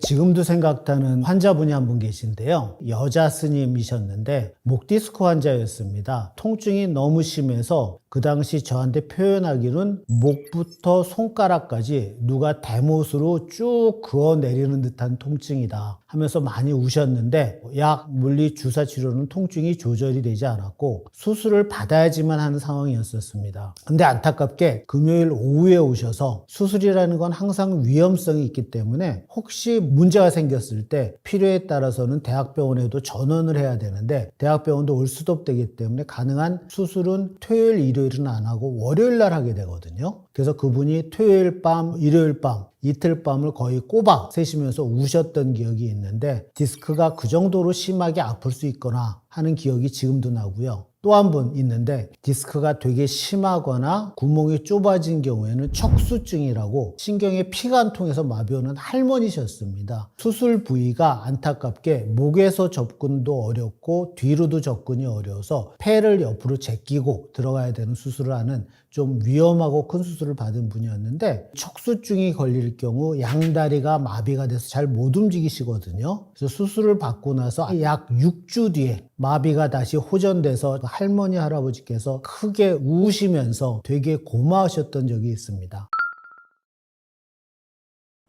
지금도 생각나는 환자분이 한 분 계신데요. 여자 스님이셨는데 목 디스크 환자였습니다. 통증이 너무 심해서 그 당시 저한테 표현하기는 목부터 손가락까지 누가 대못으로 쭉 그어 내리는 듯한 통증이다 하면서 많이 우셨는데 약, 물리, 주사 치료는 통증이 조절이 되지 않았고 수술을 받아야지만 하는 상황이었었습니다. 근데 안타깝게 금요일 오후에 오셔서 수술이라는 건 항상 위험성이 있기 때문에 혹시 문제가 생겼을 때 필요에 따라서는 대학병원에도 전원을 해야 되는데 대학병원도 올 수도 없기 때문에 가능한 수술은 토요일, 일요일은 안 하고 월요일 날 하게 되거든요. 그래서 그분이 토요일 밤, 일요일 밤 이틀 밤을 거의 꼬박 새시면서 우셨던 기억이 있는데 디스크가 그 정도로 심하게 아플 수 있거나 하는 기억이 지금도 나고요. 또 한 분 있는데 디스크가 되게 심하거나 구멍이 좁아진 경우에는 척수증이라고 신경에 피가 안 통해서 마비 오는 할머니셨습니다. 수술 부위가 안타깝게 목에서 접근도 어렵고 뒤로도 접근이 어려워서 폐를 옆으로 제끼고 들어가야 되는 수술을 하는 좀 위험하고 큰 수술을 받은 분이었는데 척수증이 걸릴 경우 양다리가 마비가 돼서 잘 못 움직이시거든요. 그래서 수술을 받고 나서 약 6주 뒤에 마비가 다시 호전돼서 할머니 할아버지께서 크게 우시면서 되게 고마우셨던 적이 있습니다.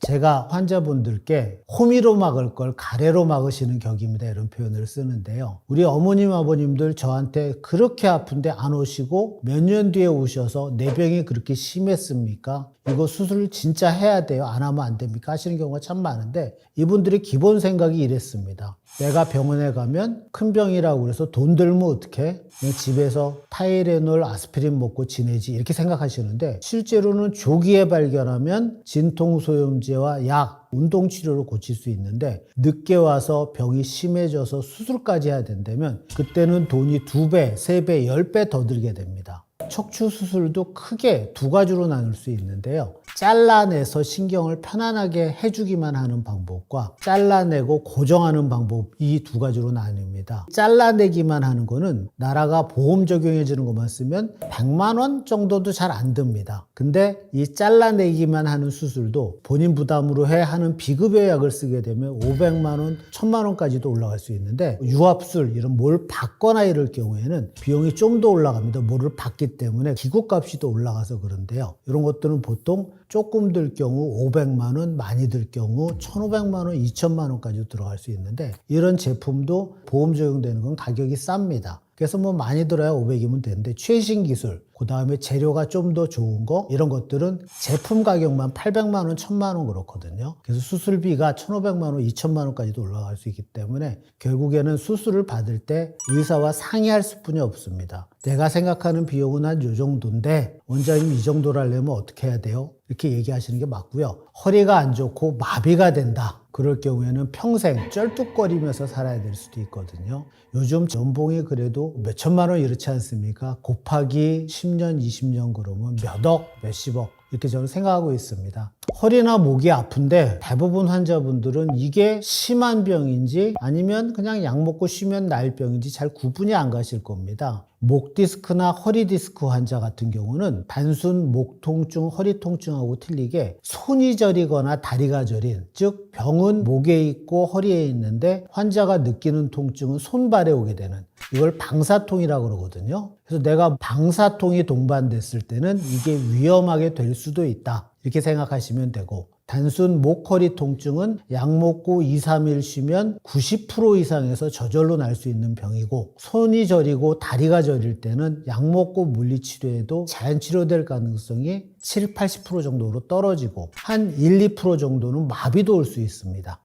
제가 환자분들께 호미로 막을 걸 가래로 막으시는 격입니다. 이런 표현을 쓰는데요. 우리 어머님, 아버님들 저한테 그렇게 아픈데 안 오시고 몇 년 뒤에 오셔서 내 병이 그렇게 심했습니까? 이거 수술 진짜 해야 돼요? 안 하면 안 됩니까? 하시는 경우가 참 많은데 이분들의 기본 생각이 이랬습니다. 내가 병원에 가면 큰 병이라고 그래서 돈 들면 어떡해? 그냥 집에서 타이레놀, 아스피린 먹고 지내지 이렇게 생각하시는데 실제로는 조기에 발견하면 진통소염제와 약, 운동치료로 고칠 수 있는데 늦게 와서 병이 심해져서 수술까지 해야 된다면 그때는 돈이 2배, 3배, 10배 더 들게 됩니다. 척추 수술도 크게 두 가지로 나눌 수 있는데요. 잘라내서 신경을 편안하게 해주기만 하는 방법과 잘라내고 고정하는 방법 이 두 가지로 나뉩니다. 잘라내기만 하는 거는 나라가 보험 적용해 주는 것만 쓰면 100만 원 정도도 잘 안 듭니다. 근데 이 잘라내기만 하는 수술도 본인 부담으로 하는 비급여 약을 쓰게 되면 500만 원, 1000만 원까지도 올라갈 수 있는데 유압술 이런 뭘 받거나 이럴 경우에는 비용이 좀 더 올라갑니다. 뭐를 받기 때문에 기구값이 더 올라가서 그런데요. 이런 것들은 보통 조금 들 경우 500만 원, 많이 들 경우 1,500만 원, 2,000만 원까지 들어갈 수 있는데 이런 제품도 보험 적용되는 건 가격이 쌉니다. 그래서 뭐 많이 들어야 500이면 되는데 최신 기술, 그 다음에 재료가 좀 더 좋은 거 이런 것들은 제품 가격만 800만 원, 1000만 원 그렇거든요. 그래서 수술비가 1,500만 원, 2,000만 원까지도 올라갈 수 있기 때문에 결국에는 수술을 받을 때 의사와 상의할 수뿐이 없습니다. 내가 생각하는 비용은 한 요 정도인데 원장님 이 정도로 하려면 어떻게 해야 돼요? 이렇게 얘기하시는 게 맞고요. 허리가 안 좋고 마비가 된다. 그럴 경우에는 평생 쩔뚝거리면서 살아야 될 수도 있거든요. 요즘 연봉이 그래도 몇 천만 원 이렇지 않습니까? 곱하기 10년, 20년 그러면 몇 억, 몇십억 이렇게 저는 생각하고 있습니다. 허리나 목이 아픈데 대부분 환자분들은 이게 심한 병인지 아니면 그냥 약 먹고 쉬면 나을 병인지 잘 구분이 안 가실 겁니다. 목 디스크나 허리 디스크 환자 같은 경우는 단순 목 통증, 허리 통증하고 틀리게 손이 저리거나 다리가 저린, 즉 병은 목에 있고 허리에 있는데 환자가 느끼는 통증은 손발에 오게 되는 이걸 방사통이라고 그러거든요. 그래서 내가 방사통이 동반됐을 때는 이게 위험하게 될 수도 있다. 이렇게 생각하시면 되고 단순 목, 허리 통증은 약 먹고 2, 3일 쉬면 90% 이상에서 저절로 날 수 있는 병이고 손이 저리고 다리가 저릴 때는 약 먹고 물리치료해도 자연치료될 가능성이 7, 80% 정도로 떨어지고 한 1, 2% 정도는 마비도 올 수 있습니다.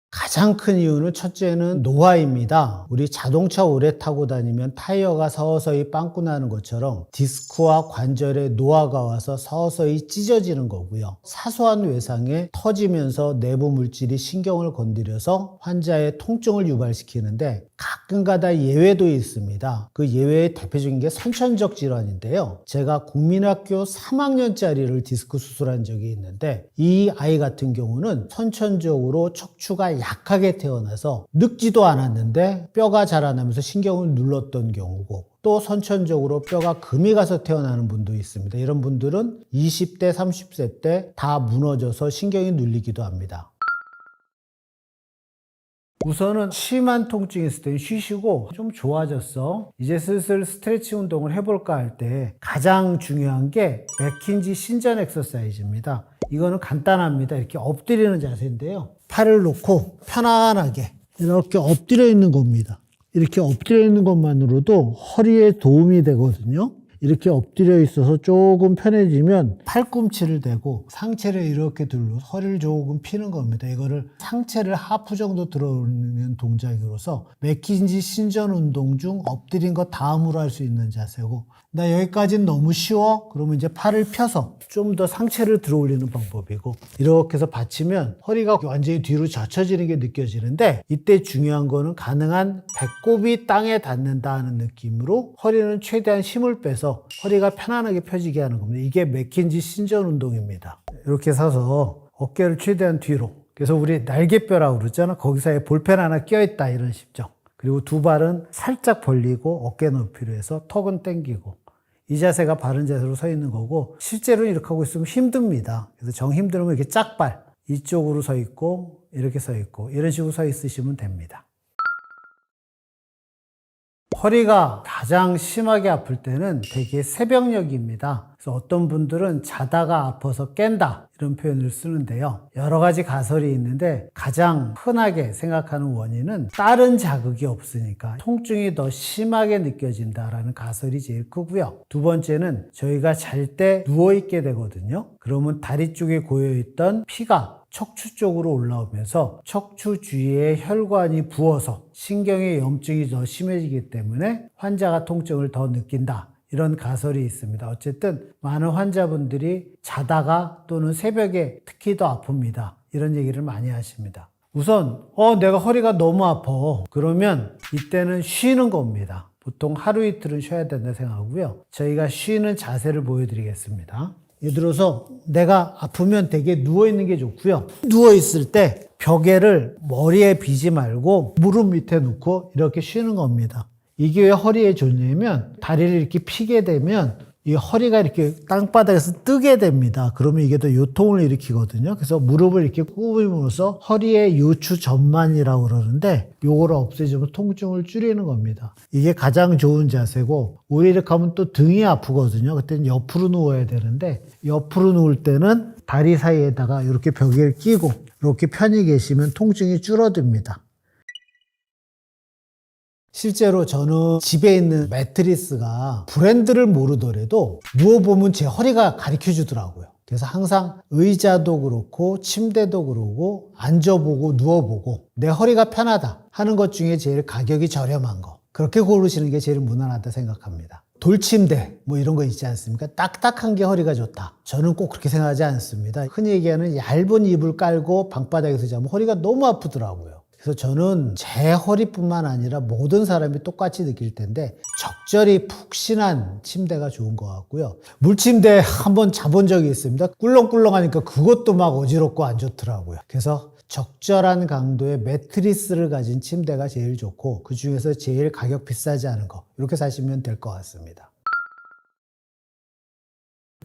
가장 큰 이유는 첫째는 노화입니다. 우리 자동차 오래 타고 다니면 타이어가 서서히 빵꾸 나는 것처럼 디스크와 관절에 노화가 와서 서서히 찢어지는 거고요. 사소한 외상에 터지면서 내부 물질이 신경을 건드려서 환자의 통증을 유발시키는데 가끔가다 예외도 있습니다. 그 예외의 대표적인 게 선천적 질환인데요. 제가 국민학교 3학년짜리를 디스크 수술한 적이 있는데 이 아이 같은 경우는 선천적으로 척추가 약하게 태어나서 늙지도 않았는데 뼈가 자라나면서 신경을 눌렀던 경우고 또 선천적으로 뼈가 금이 가서 태어나는 분도 있습니다. 이런 분들은 20대, 30세 때 다 무너져서 신경이 눌리기도 합니다. 우선은 심한 통증이 있을 때 쉬시고 좀 좋아졌어. 이제 슬슬 스트레칭 운동을 해볼까 할 때 가장 중요한 게 맥킨지 신전 엑서사이즈입니다. 이거는 간단합니다. 이렇게 엎드리는 자세인데요. 팔을 놓고 편안하게 이렇게 엎드려 있는 겁니다. 이렇게 엎드려 있는 것만으로도 허리에 도움이 되거든요. 이렇게 엎드려 있어서 조금 편해지면 팔꿈치를 대고 상체를 이렇게 들로 허리를 조금 피는 겁니다. 이거를 상체를 하프 정도 들어오는 동작으로서 맥킨지 신전 운동 중 엎드린 거 다음으로 할 수 있는 자세고, 나 여기까지는 너무 쉬워? 그러면 이제 팔을 펴서 좀 더 상체를 들어 올리는 방법이고, 이렇게 해서 받치면 허리가 완전히 뒤로 젖혀지는 게 느껴지는데, 이때 중요한 거는 가능한 배꼽이 땅에 닿는다 하는 느낌으로 허리는 최대한 힘을 빼서 허리가 편안하게 펴지게 하는 겁니다. 이게 맥킨지 신전 운동입니다. 이렇게 서서 어깨를 최대한 뒤로, 그래서 우리 날개뼈라고 그러잖아. 거기 사이에 볼펜 하나 껴있다 이런 식죠. 그리고 두 발은 살짝 벌리고 어깨 높이로 해서 턱은 당기고, 이 자세가 바른 자세로 서 있는 거고, 실제로는 이렇게 하고 있으면 힘듭니다. 그래서 정 힘들면 이렇게 짝발 이쪽으로 서 있고 이렇게 서 있고 이런 식으로 서 있으시면 됩니다. 허리가 가장 심하게 아플 때는 되게 새벽녘입니다. 그래서 어떤 분들은 자다가 아파서 깬다 이런 표현을 쓰는데요. 여러 가지 가설이 있는데 가장 흔하게 생각하는 원인은 다른 자극이 없으니까 통증이 더 심하게 느껴진다라는 가설이 제일 크고요. 두 번째는 저희가 잘 때 누워있게 되거든요. 그러면 다리 쪽에 고여있던 피가 척추 쪽으로 올라오면서 척추 주위에 혈관이 부어서 신경의 염증이 더 심해지기 때문에 환자가 통증을 더 느낀다. 이런 가설이 있습니다. 어쨌든 많은 환자분들이 자다가 또는 새벽에 특히 더 아픕니다. 이런 얘기를 많이 하십니다. 우선 내가 허리가 너무 아파. 그러면 이때는 쉬는 겁니다. 보통 하루 이틀은 쉬어야 된다 생각하고요. 저희가 쉬는 자세를 보여드리겠습니다. 예를 들어서 내가 아프면 되게 누워있는 게 좋고요. 누워있을 때 벽에를 머리에 비지 말고 무릎 밑에 놓고 이렇게 쉬는 겁니다. 이게 왜 허리에 좋냐면 다리를 이렇게 피게 되면 이 허리가 이렇게 땅바닥에서 뜨게 됩니다. 그러면 이게 더 요통을 일으키거든요. 그래서 무릎을 이렇게 굽힘으로써 허리의 요추 전만이라고 그러는데 요거를 없애주면 통증을 줄이는 겁니다. 이게 가장 좋은 자세고, 오히려 이렇게 하면 또 등이 아프거든요. 그때는 옆으로 누워야 되는데 옆으로 누울 때는 다리 사이에다가 이렇게 벽을 끼고 이렇게 편히 계시면 통증이 줄어듭니다. 실제로 저는 집에 있는 매트리스가 브랜드를 모르더라도 누워보면 제 허리가 가르쳐 주더라고요. 그래서 항상 의자도 그렇고 침대도 그러고 앉아보고 누워보고 내 허리가 편하다 하는 것 중에 제일 가격이 저렴한 거, 그렇게 고르시는 게 제일 무난하다 생각합니다. 돌침대 뭐 이런 거 있지 않습니까? 딱딱한 게 허리가 좋다. 저는 꼭 그렇게 생각하지 않습니다. 흔히 얘기하는 얇은 이불 깔고 방바닥에서 자면 허리가 너무 아프더라고요. 그래서 저는 제 허리뿐만 아니라 모든 사람이 똑같이 느낄 텐데 적절히 푹신한 침대가 좋은 것 같고요. 물침대 한번 자본 적이 있습니다. 꿀렁꿀렁하니까 그것도 막 어지럽고 안 좋더라고요. 그래서 적절한 강도의 매트리스를 가진 침대가 제일 좋고, 그 중에서 제일 가격 비싸지 않은 거, 이렇게 사시면 될 것 같습니다.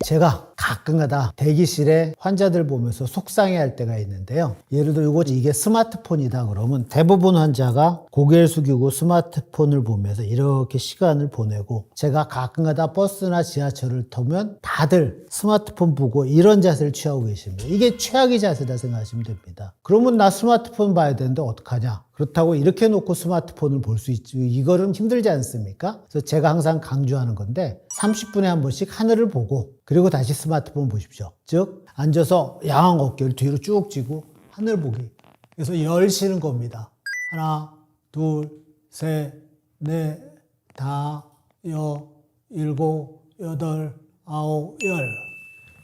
제가 가끔가다 대기실에 환자들 보면서 속상해할 때가 있는데요. 예를 들어 이게 스마트폰이다 그러면 대부분 환자가 고개를 숙이고 스마트폰을 보면서 이렇게 시간을 보내고, 제가 가끔가다 버스나 지하철을 타면 다들 스마트폰 보고 이런 자세를 취하고 계십니다. 이게 최악의 자세다 생각하시면 됩니다. 그러면 나 스마트폰 봐야 되는데 어떡하냐? 그렇다고 이렇게 놓고 스마트폰을 볼 수 있지, 이거는 힘들지 않습니까? 그래서 제가 항상 강조하는 건데 30분에 한 번씩 하늘을 보고 그리고 다시 스마트폰 보십시오. 즉 앉아서 양왕 어깨를 뒤로 쭉 쥐고 하늘 보기. 그래서 열 쉬는 겁니다. 하나, 둘, 셋, 넷, 다, 일곱, 여덟, 아홉, 열.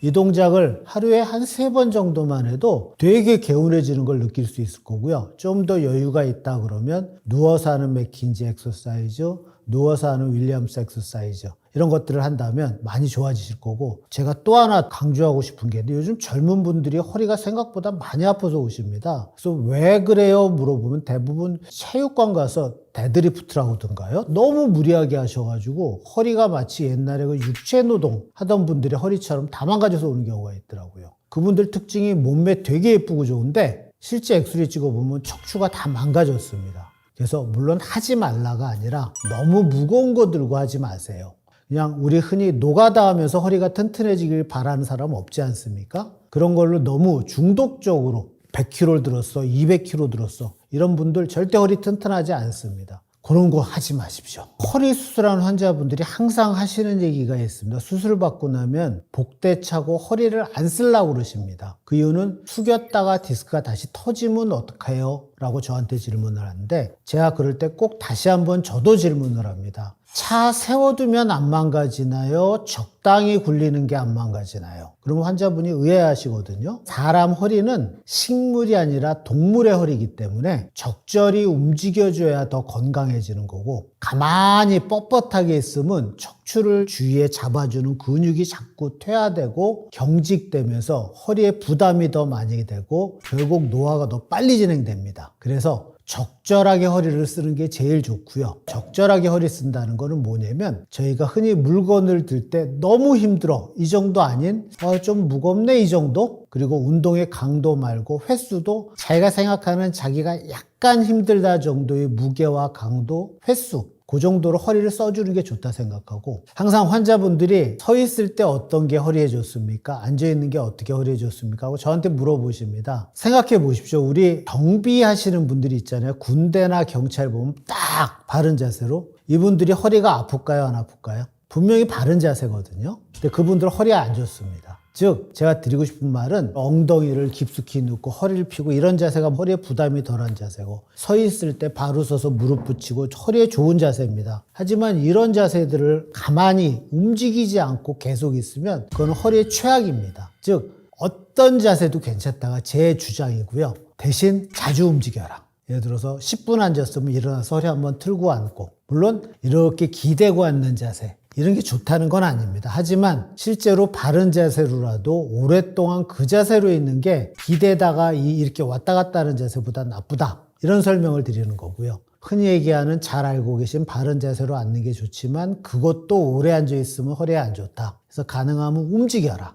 이 동작을 하루에 한 3번 정도만 해도 되게 개운해지는 걸 느낄 수 있을 거고요. 좀 더 여유가 있다 그러면 누워서 하는 맥킨지 엑서사이즈, 누워서 하는 윌리엄스 엑서사이즈, 이런 것들을 한다면 많이 좋아지실 거고, 제가 또 하나 강조하고 싶은 게 요즘 젊은 분들이 허리가 생각보다 많이 아파서 오십니다. 그래서 왜 그래요? 물어보면 대부분 체육관 가서 데드리프트라고든가요? 너무 무리하게 하셔가지고 허리가 마치 옛날에 그 육체노동 하던 분들의 허리처럼 다 망가져서 오는 경우가 있더라고요. 그분들 특징이 몸매 되게 예쁘고 좋은데 실제 엑스레이 찍어보면 척추가 다 망가졌습니다. 그래서 물론 하지 말라가 아니라 너무 무거운 거 들고 하지 마세요. 그냥 우리 흔히 노가다 하면서 허리가 튼튼해지길 바라는 사람 없지 않습니까? 그런 걸로 너무 중독적으로 100kg 들었어, 200kg 들었어, 이런 분들 절대 허리 튼튼하지 않습니다. 그런 거 하지 마십시오. 허리 수술하는 환자분들이 항상 하시는 얘기가 있습니다. 수술 받고 나면 복대 차고 허리를 안 쓰려고 그러십니다. 그 이유는 숙였다가 디스크가 다시 터지면 어떡해요? 라고 저한테 질문을 하는데, 제가 그럴 때 꼭 다시 한번 저도 질문을 합니다. 차 세워두면 안 망가지나요? 적당히 굴리는 게 안 망가지나요? 그러면 환자분이 의아해하시거든요. 사람 허리는 식물이 아니라 동물의 허리이기 때문에 적절히 움직여줘야 더 건강해지는 거고, 가만히 뻣뻣하게 있으면 척추를 주위에 잡아주는 근육이 자꾸 퇴화되고 경직되면서 허리에 부담이 더 많이 되고 결국 노화가 더 빨리 진행됩니다. 그래서 적절하게 허리를 쓰는 게 제일 좋고요. 적절하게 허리 쓴다는 거는 뭐냐면, 저희가 흔히 물건을 들 때 너무 힘들어, 이 정도 아닌 좀 무겁네, 이 정도. 그리고 운동의 강도 말고 횟수도 자기가 생각하는 자기가 약간 힘들다 정도의 무게와 강도, 횟수, 그 정도로 허리를 써주는 게 좋다 생각하고, 항상 환자분들이 서 있을 때 어떤 게 허리에 좋습니까? 앉아있는 게 어떻게 허리에 좋습니까? 하고 저한테 물어보십니다. 생각해 보십시오. 우리 경비하시는 분들이 있잖아요. 군대나 경찰 보면 딱 바른 자세로. 이분들이 허리가 아플까요? 안 아플까요? 분명히 바른 자세거든요. 근데 그분들 허리가 안 좋습니다. 즉, 제가 드리고 싶은 말은 엉덩이를 깊숙이 넣고 허리를 펴고 이런 자세가 허리에 부담이 덜한 자세고, 서 있을 때 바로 서서 무릎 붙이고 허리에 좋은 자세입니다. 하지만 이런 자세들을 가만히 움직이지 않고 계속 있으면 그건 허리의 최악입니다. 즉, 어떤 자세도 괜찮다가 제 주장이고요. 대신 자주 움직여라. 예를 들어서 10분 앉았으면 일어나서 허리 한번 틀고 앉고, 물론 이렇게 기대고 앉는 자세, 이런 게 좋다는 건 아닙니다. 하지만 실제로 바른 자세로라도 오랫동안 그 자세로 있는 게 기대다가 이렇게 왔다 갔다 하는 자세보다 나쁘다, 이런 설명을 드리는 거고요. 흔히 얘기하는, 잘 알고 계신 바른 자세로 앉는 게 좋지만 그것도 오래 앉아 있으면 허리에 안 좋다. 그래서 가능하면 움직여라.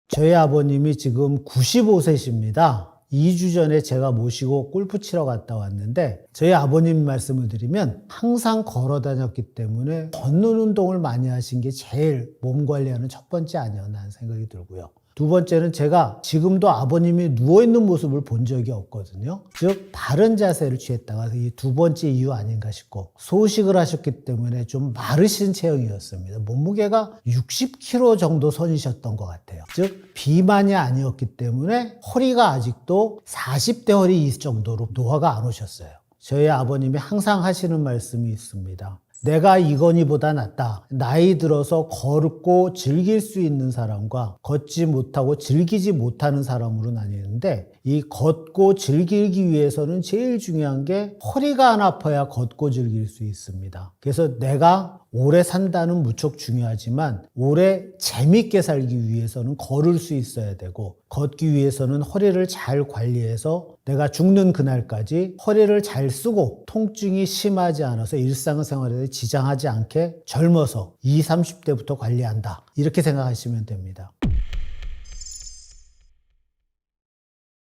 저희 아버님이 지금 95세십니다. 2주 전에 제가 모시고 골프 치러 갔다 왔는데, 저희 아버님 말씀을 드리면 항상 걸어 다녔기 때문에 걷는 운동을 많이 하신 게 제일 몸 관리하는 첫 번째 아니었나 하는 생각이 들고요. 두 번째는 제가 지금도 아버님이 누워있는 모습을 본 적이 없거든요. 즉, 바른 자세를 취했다가 이 두 번째 이유 아닌가 싶고, 소식을 하셨기 때문에 좀 마르신 체형이었습니다. 몸무게가 60kg 정도 선이셨던 것 같아요. 즉, 비만이 아니었기 때문에 허리가 아직도 40대 허리 이 정도로 노화가 안 오셨어요. 저희 아버님이 항상 하시는 말씀이 있습니다. 내가 이건희보다 낫다. 나이 들어서 걷고 즐길 수 있는 사람과 걷지 못하고 즐기지 못하는 사람으로 나뉘는데, 이 걷고 즐기기 위해서는 제일 중요한 게 허리가 안 아파야 걷고 즐길 수 있습니다. 그래서 내가 오래 산다는 무척 중요하지만 오래 재밌게 살기 위해서는 걸을 수 있어야 되고, 걷기 위해서는 허리를 잘 관리해서 내가 죽는 그날까지 허리를 잘 쓰고 통증이 심하지 않아서 일상생활에 지장하지 않게 젊어서 20, 30대부터 관리한다. 이렇게 생각하시면 됩니다.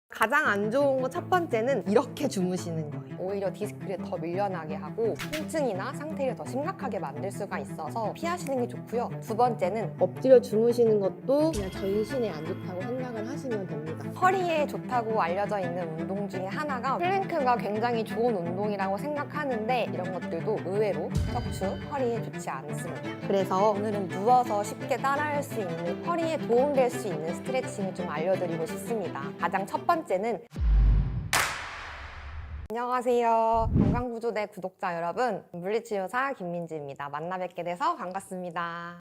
가장 안 좋은 거 첫 번째는 이렇게 주무시는 거예요. 오히려 디스크를 더 밀려나게 하고 통증이나 상태를 더 심각하게 만들 수가 있어서 피하시는 게 좋고요. 두 번째는 엎드려 주무시는 것도 그냥 전신에 안 좋다고 생각을 하시면 됩니다. 허리에 좋다고 알려져 있는 운동 중에 하나가 플랭크가 굉장히 좋은 운동이라고 생각하는데, 이런 것들도 의외로 척추, 허리에 좋지 않습니다. 그래서 오늘은 누워서 쉽게 따라할 수 있는, 허리에 도움될 수 있는 스트레칭을 좀 알려드리고 싶습니다. 가장 첫 번째는, 안녕하세요. 건강구조대 구독자 여러분, 물리치료사 김민지입니다. 만나 뵙게 돼서 반갑습니다.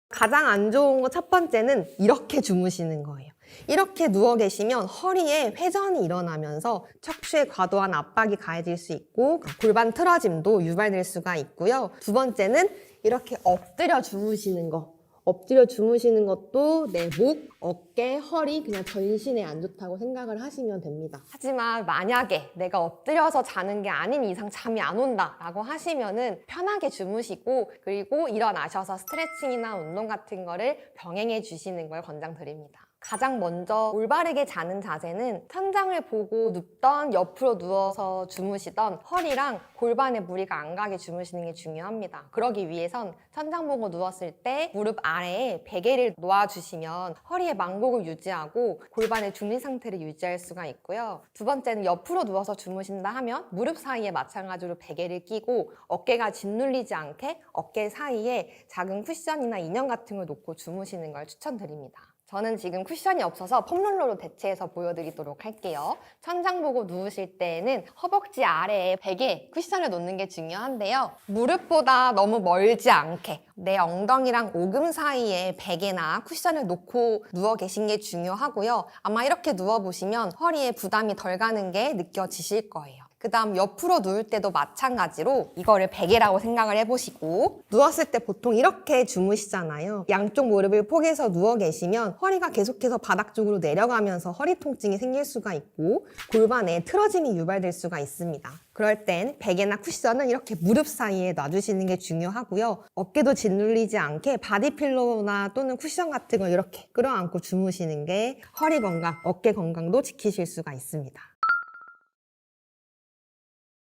가장 안 좋은 거 첫 번째는 이렇게 주무시는 거예요. 이렇게 누워 계시면 허리에 회전이 일어나면서 척추에 과도한 압박이 가해질 수 있고 골반 틀어짐도 유발될 수가 있고요. 두 번째는 이렇게 엎드려 주무시는 거. 엎드려 주무시는 것도 내 목, 어깨, 허리, 그냥 전신에 안 좋다고 생각을 하시면 됩니다. 하지만 만약에 내가 엎드려서 자는 게 아닌 이상 잠이 안 온다 라고 하시면은 편하게 주무시고, 그리고 일어나셔서 스트레칭이나 운동 같은 거를 병행해 주시는 걸 권장드립니다. 가장 먼저 올바르게 자는 자세는 천장을 보고 눕던 옆으로 누워서 주무시던 허리랑 골반에 무리가 안 가게 주무시는 게 중요합니다. 그러기 위해선 천장 보고 누웠을 때 무릎 아래에 베개를 놓아주시면 허리의 망곡을 유지하고 골반의 중립 상태를 유지할 수가 있고요. 두 번째는 옆으로 누워서 주무신다 하면 무릎 사이에 마찬가지로 베개를 끼고 어깨가 짓눌리지 않게 어깨 사이에 작은 쿠션이나 인형 같은 걸 놓고 주무시는 걸 추천드립니다. 저는 지금 쿠션이 없어서 폼롤러로 대체해서 보여드리도록 할게요. 천장 보고 누우실 때는 허벅지 아래에 베개, 쿠션을 놓는 게 중요한데요. 무릎보다 너무 멀지 않게 내 엉덩이랑 오금 사이에 베개나 쿠션을 놓고 누워 계신 게 중요하고요. 아마 이렇게 누워보시면 허리에 부담이 덜 가는 게 느껴지실 거예요. 그 다음 옆으로 누울 때도 마찬가지로 이거를 베개라고 생각을 해보시고 누웠을 때 보통 이렇게 주무시잖아요. 양쪽 무릎을 포개서 누워 계시면 허리가 계속해서 바닥 쪽으로 내려가면서 허리 통증이 생길 수가 있고 골반에 틀어짐이 유발될 수가 있습니다. 그럴 땐 베개나 쿠션은 이렇게 무릎 사이에 놔주시는 게 중요하고요. 어깨도 짓눌리지 않게 바디필로우나 또는 쿠션 같은 거 이렇게 끌어안고 주무시는 게 허리 건강, 어깨 건강도 지키실 수가 있습니다.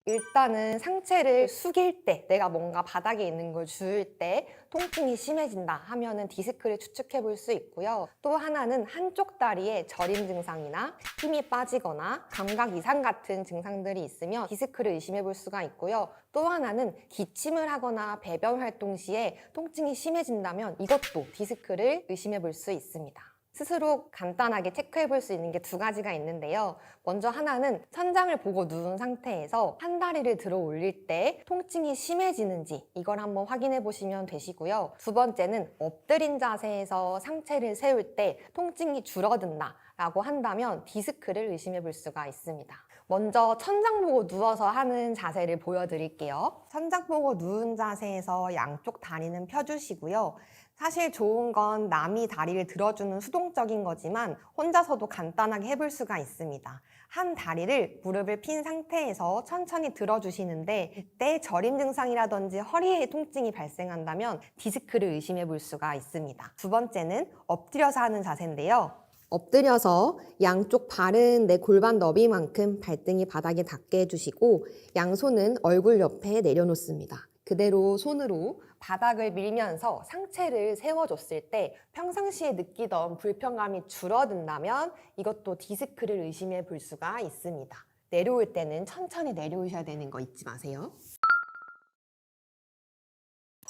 일단은 상체를 숙일 때, 내가 뭔가 바닥에 있는 걸 주울 때 통증이 심해진다 하면은 디스크를 추측해 볼 수 있고요. 또 하나는 한쪽 다리에 저림 증상이나 힘이 빠지거나 감각 이상 같은 증상들이 있으면 디스크를 의심해 볼 수가 있고요. 또 하나는 기침을 하거나 배변 활동 시에 통증이 심해진다면 이것도 디스크를 의심해 볼 수 있습니다. 스스로 간단하게 체크해 볼 수 있는 게 두 가지가 있는데요. 먼저 하나는 천장을 보고 누운 상태에서 한 다리를 들어 올릴 때 통증이 심해지는지 이걸 한번 확인해 보시면 되시고요. 두 번째는 엎드린 자세에서 상체를 세울 때 통증이 줄어든다 라고 한다면 디스크를 의심해 볼 수가 있습니다. 먼저 천장 보고 누워서 하는 자세를 보여드릴게요. 천장 보고 누운 자세에서 양쪽 다리는 펴주시고요. 사실 좋은 건 남이 다리를 들어주는 수동적인 거지만 혼자서도 간단하게 해볼 수가 있습니다. 한 다리를 무릎을 핀 상태에서 천천히 들어주시는데 이때 저림 증상이라든지 허리에 통증이 발생한다면 디스크를 의심해 볼 수가 있습니다. 두 번째는 엎드려서 하는 자세인데요. 엎드려서 양쪽 발은 내 골반 너비만큼 발등이 바닥에 닿게 해주시고 양손은 얼굴 옆에 내려놓습니다. 그대로 손으로 바닥을 밀면서 상체를 세워줬을 때 평상시에 느끼던 불편감이 줄어든다면 이것도 디스크를 의심해 볼 수가 있습니다. 내려올 때는 천천히 내려오셔야 되는 거 잊지 마세요.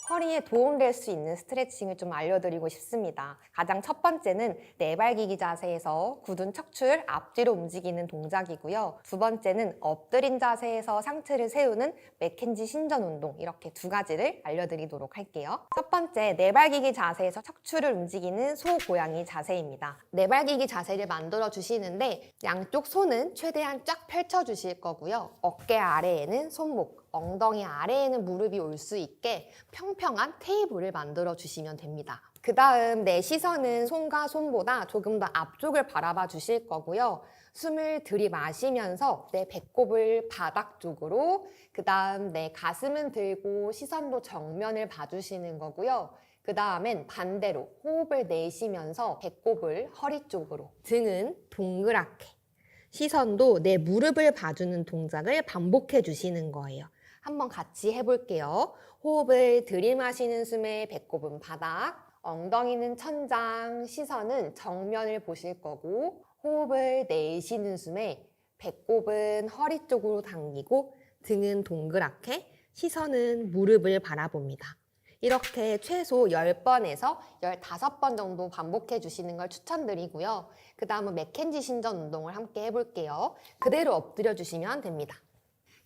허리에 도움될 수 있는 스트레칭을 좀 알려드리고 싶습니다. 가장 첫 번째는 내발기기 자세에서 굳은 척추를 앞뒤로 움직이는 동작이고요. 두 번째는 엎드린 자세에서 상체를 세우는 맥켄지 신전 운동, 이렇게 두 가지를 알려드리도록 할게요. 첫 번째, 내발기기 자세에서 척추를 움직이는 소고양이 자세입니다. 내발기기 자세를 만들어 주시는데 양쪽 손은 최대한 쫙 펼쳐 주실 거고요. 어깨 아래에는 손목, 엉덩이 아래에는 무릎이 올 수 있게 평평한 테이블을 만들어 주시면 됩니다. 그 다음 내 시선은 손과 손보다 조금 더 앞쪽을 바라봐 주실 거고요. 숨을 들이마시면서 내 배꼽을 바닥 쪽으로, 그 다음 내 가슴은 들고 시선도 정면을 봐주시는 거고요. 그 다음엔 반대로 호흡을 내쉬면서 배꼽을 허리 쪽으로, 등은 동그랗게, 시선도 내 무릎을 봐주는 동작을 반복해 주시는 거예요. 한번 같이 해볼게요. 호흡을 들이마시는 숨에 배꼽은 바닥, 엉덩이는 천장, 시선은 정면을 보실 거고, 호흡을 내쉬는 숨에 배꼽은 허리 쪽으로 당기고 등은 동그랗게, 시선은 무릎을 바라봅니다. 이렇게 최소 10번에서 15번 정도 반복해 주시는 걸 추천드리고요. 그 다음은 맥켄지 신전 운동을 함께 해볼게요. 그대로 엎드려 주시면 됩니다.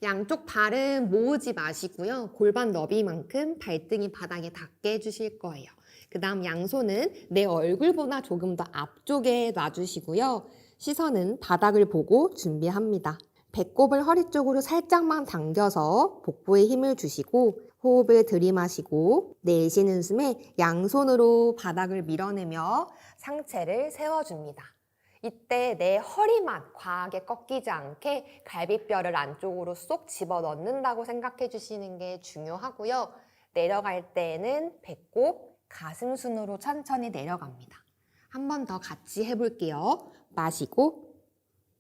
양쪽 발은 모으지 마시고요. 골반 너비만큼 발등이 바닥에 닿게 해주실 거예요. 그 다음 양손은 내 얼굴보다 조금 더 앞쪽에 놔주시고요. 시선은 바닥을 보고 준비합니다. 배꼽을 허리 쪽으로 살짝만 당겨서 복부에 힘을 주시고 호흡을 들이마시고 내쉬는 숨에 양손으로 바닥을 밀어내며 상체를 세워줍니다. 이때 내 허리만 과하게 꺾이지 않게 갈비뼈를 안쪽으로 쏙 집어넣는다고 생각해 주시는 게 중요하고요. 내려갈 때에는 배꼽, 가슴 순으로 천천히 내려갑니다. 한 번 더 같이 해볼게요. 마시고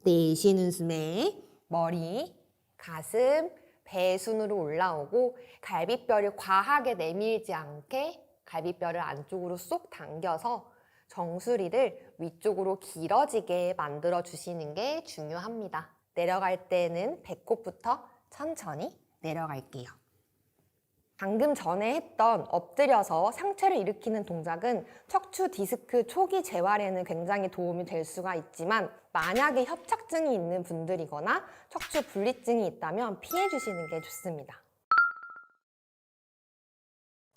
내쉬는 숨에 머리, 가슴, 배 순으로 올라오고 갈비뼈를 과하게 내밀지 않게 갈비뼈를 안쪽으로 쏙 당겨서 정수리를 위쪽으로 길어지게 만들어 주시는 게 중요합니다. 내려갈 때는 배꼽부터 천천히 내려갈게요. 방금 전에 했던 엎드려서 상체를 일으키는 동작은 척추 디스크 초기 재활에는 굉장히 도움이 될 수가 있지만 만약에 협착증이 있는 분들이거나 척추 분리증이 있다면 피해 주시는 게 좋습니다.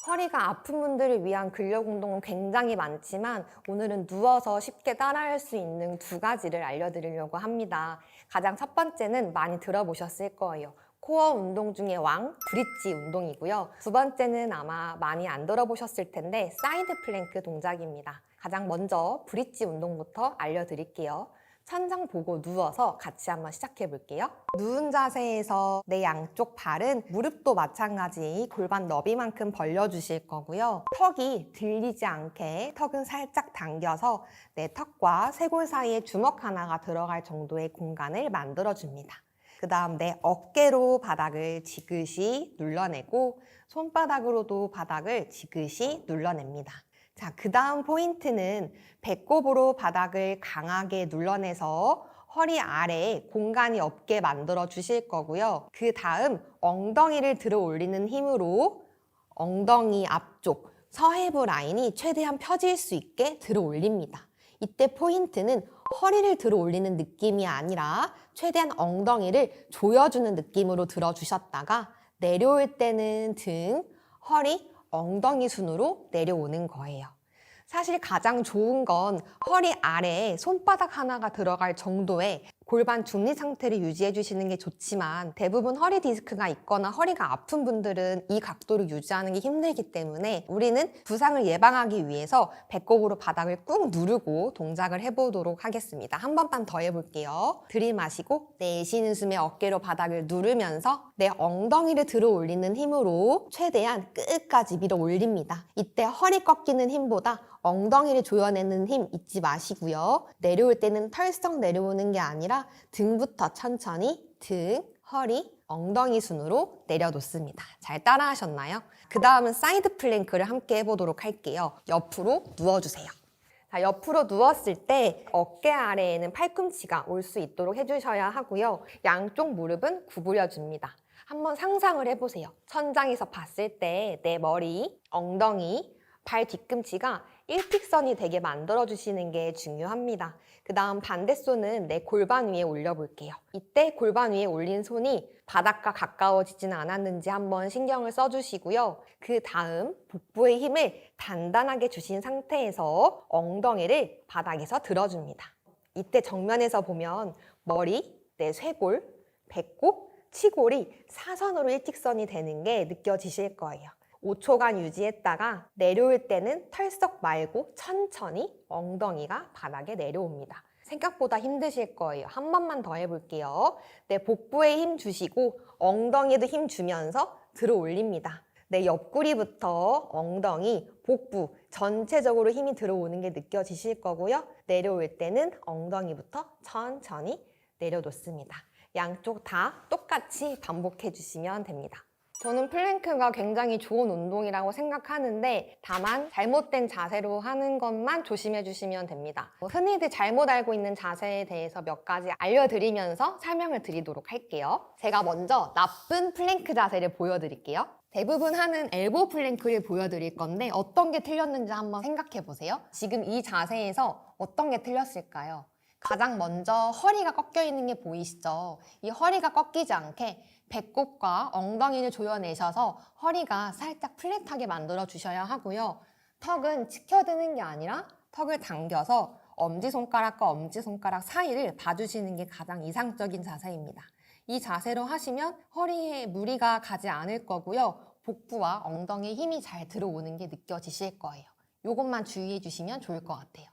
허리가 아픈 분들을 위한 근력 운동은 굉장히 많지만 오늘은 누워서 쉽게 따라할 수 있는 2가지를 알려드리려고 합니다. 가장 첫 번째는 많이 들어보셨을 거예요. 코어 운동 중에 왕, 브릿지 운동이고요. 2번째는 아마 많이 안 들어보셨을 텐데 사이드 플랭크 동작입니다. 가장 먼저 브릿지 운동부터 알려드릴게요. 천장 보고 누워서 같이 한번 시작해 볼게요. 누운 자세에서 내 양쪽 발은 무릎도 마찬가지 골반 너비만큼 벌려주실 거고요. 턱이 들리지 않게 턱은 살짝 당겨서 내 턱과 쇄골 사이에 주먹 하나가 들어갈 정도의 공간을 만들어줍니다. 그 다음 내 어깨로 바닥을 지그시 눌러내고 손바닥으로도 바닥을 지그시 눌러냅니다. 자, 그 다음 포인트는 배꼽으로 바닥을 강하게 눌러내서 허리 아래에 공간이 없게 만들어 주실 거고요. 그 다음 엉덩이를 들어 올리는 힘으로 엉덩이 앞쪽 서해부 라인이 최대한 펴질 수 있게 들어 올립니다. 이때 포인트는 허리를 들어 올리는 느낌이 아니라 최대한 엉덩이를 조여주는 느낌으로 들어주셨다가 내려올 때는 등, 허리, 엉덩이 순으로 내려오는 거예요. 사실 가장 좋은 건 허리 아래에 손바닥 하나가 들어갈 정도의 골반 중립 상태를 유지해 주시는 게 좋지만 대부분 허리 디스크가 있거나 허리가 아픈 분들은 이 각도를 유지하는 게 힘들기 때문에 우리는 부상을 예방하기 위해서 배꼽으로 바닥을 꾹 누르고 동작을 해보도록 하겠습니다. 한 번만 더 해볼게요. 들이마시고 내쉬는 숨에 어깨로 바닥을 누르면서 내 엉덩이를 들어 올리는 힘으로 최대한 끝까지 밀어 올립니다. 이때 허리 꺾이는 힘보다 엉덩이를 조여내는 힘 잊지 마시고요. 내려올 때는 털썩 내려오는 게 아니라 등부터 천천히 등, 허리, 엉덩이 순으로 내려놓습니다. 잘 따라하셨나요? 그 다음은 사이드 플랭크를 함께 해보도록 할게요. 옆으로 누워주세요. 자, 옆으로 누웠을 때 어깨 아래에는 팔꿈치가 올 수 있도록 해주셔야 하고요. 양쪽 무릎은 구부려줍니다. 한번 상상을 해보세요. 천장에서 봤을 때 내 머리, 엉덩이, 발 뒤꿈치가 일직선이 되게 만들어주시는 게 중요합니다. 그 다음 반대손은 내 골반 위에 올려볼게요. 이때 골반 위에 올린 손이 바닥과 가까워지지는 않았는지 한번 신경을 써주시고요. 그 다음 복부의 힘을 단단하게 주신 상태에서 엉덩이를 바닥에서 들어줍니다. 이때 정면에서 보면 머리, 내 쇄골, 배꼽, 치골이 사선으로 일직선이 되는 게 느껴지실 거예요. 5초간 유지했다가 내려올 때는 털썩 말고 천천히 엉덩이가 바닥에 내려옵니다. 생각보다 힘드실 거예요. 한 번만 더 해볼게요. 내 복부에 힘 주시고 엉덩이에도 힘 주면서 들어 올립니다. 내 옆구리부터 엉덩이, 복부 전체적으로 힘이 들어오는 게 느껴지실 거고요. 내려올 때는 엉덩이부터 천천히 내려놓습니다. 양쪽 다 똑같이 반복해 주시면 됩니다. 저는 플랭크가 굉장히 좋은 운동이라고 생각하는데 다만 잘못된 자세로 하는 것만 조심해 주시면 됩니다. 흔히들 잘못 알고 있는 자세에 대해서 몇 가지 알려드리면서 설명을 드리도록 할게요. 제가 먼저 나쁜 플랭크 자세를 보여드릴게요. 대부분 하는 엘보 플랭크를 보여드릴 건데 어떤 게 틀렸는지 한번 생각해 보세요. 지금 이 자세에서 어떤 게 틀렸을까요? 가장 먼저 허리가 꺾여 있는 게 보이시죠? 이 허리가 꺾이지 않게 배꼽과 엉덩이를 조여내셔서 허리가 살짝 플랫하게 만들어 주셔야 하고요. 턱은 치켜드는 게 아니라 턱을 당겨서 엄지손가락과 엄지손가락 사이를 봐주시는 게 가장 이상적인 자세입니다. 이 자세로 하시면 허리에 무리가 가지 않을 거고요. 복부와 엉덩이에 힘이 잘 들어오는 게 느껴지실 거예요. 이것만 주의해 주시면 좋을 것 같아요.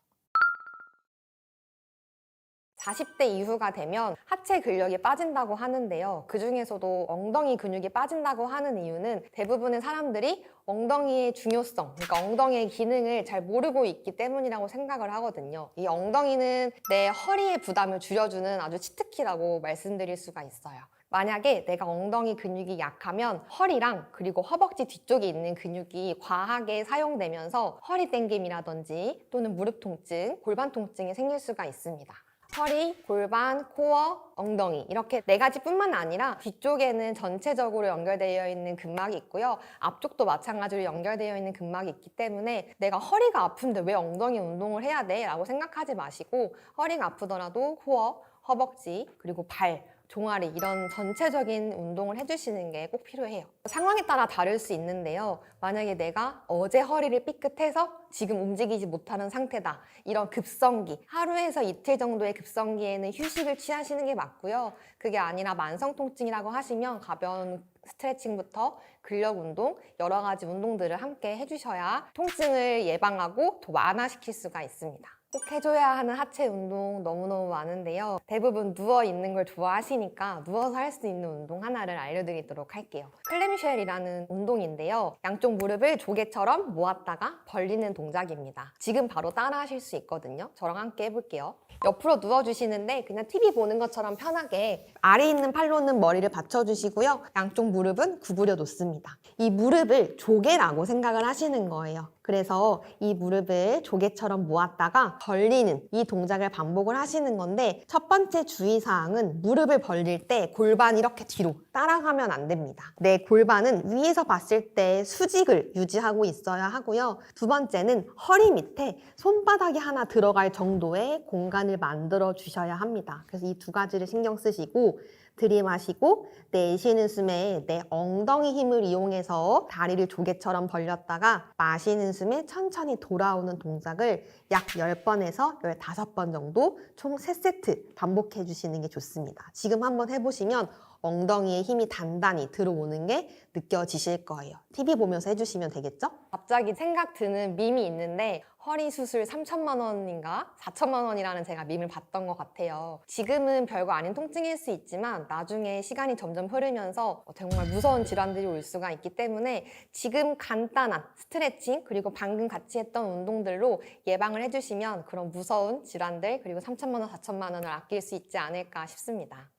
40대 이후가 되면 하체 근력이 빠진다고 하는데요. 그 중에서도 엉덩이 근육이 빠진다고 하는 이유는 대부분의 사람들이 엉덩이의 중요성, 그러니까 엉덩이의 기능을 잘 모르고 있기 때문이라고 생각을 하거든요. 이 엉덩이는 내 허리의 부담을 줄여주는 아주 치트키라고 말씀드릴 수가 있어요. 만약에 내가 엉덩이 근육이 약하면 허리랑 그리고 허벅지 뒤쪽에 있는 근육이 과하게 사용되면서 허리 땡김이라든지 또는 무릎 통증, 골반 통증이 생길 수가 있습니다. 허리, 골반, 코어, 엉덩이 이렇게 4가지뿐만 아니라 뒤쪽에는 전체적으로 연결되어 있는 근막이 있고요. 앞쪽도 마찬가지로 연결되어 있는 근막이 있기 때문에 내가 허리가 아픈데 왜 엉덩이 운동을 해야 돼? 라고 생각하지 마시고 허리가 아프더라도 코어, 허벅지, 그리고 발, 종아리 이런 전체적인 운동을 해주시는 게 꼭 필요해요. 상황에 따라 다를 수 있는데요. 만약에 내가 어제 허리를 삐끗해서 지금 움직이지 못하는 상태다. 이런 급성기, 하루에서 이틀 정도의 급성기에는 휴식을 취하시는 게 맞고요. 그게 아니라 만성 통증이라고 하시면 가벼운 스트레칭부터 근력 운동, 여러 가지 운동들을 함께 해주셔야 통증을 예방하고 더 완화시킬 수가 있습니다. 꼭 해줘야 하는 하체 운동 너무너무 많은데요. 대부분 누워있는 걸 좋아하시니까 누워서 할 수 있는 운동 하나를 알려드리도록 할게요. 클램쉘이라는 운동인데요. 양쪽 무릎을 조개처럼 모았다가 벌리는 동작입니다. 지금 바로 따라 하실 수 있거든요. 저랑 함께 해볼게요. 옆으로 누워주시는데 그냥 TV 보는 것처럼 편하게 아래에 있는 팔로는 머리를 받쳐주시고요. 양쪽 무릎은 구부려 놓습니다. 이 무릎을 조개라고 생각을 하시는 거예요. 그래서 이 무릎을 조개처럼 모았다가 벌리는 이 동작을 반복을 하시는 건데 첫 번째 주의사항은 무릎을 벌릴 때 골반 이렇게 뒤로 따라가면 안 됩니다. 내 골반은 위에서 봤을 때 수직을 유지하고 있어야 하고요. 두 번째는 허리 밑에 손바닥이 하나 들어갈 정도의 공간을 만들어 주셔야 합니다. 그래서 이 2가지를 신경 쓰시고 들이마시고 내쉬는 숨에 내 엉덩이 힘을 이용해서 다리를 조개처럼 벌렸다가 마시는 숨에 천천히 돌아오는 동작을 약 10번에서 15번 정도 총 3세트 반복해 주시는 게 좋습니다. 지금 한번 해보시면 엉덩이에 힘이 단단히 들어오는 게 느껴지실 거예요. TV 보면서 해주시면 되겠죠? 갑자기 생각 드는 밈이 있는데 허리 수술 3천만 원인가 4천만 원이라는 제가 밈을 봤던 것 같아요. 지금은 별거 아닌 통증일 수 있지만 나중에 시간이 점점 흐르면서 정말 무서운 질환들이 올 수가 있기 때문에 지금 간단한 스트레칭 그리고 방금 같이 했던 운동들로 예방을 해주시면 그런 무서운 질환들 그리고 3천만 원, 4천만 원을 아낄 수 있지 않을까 싶습니다.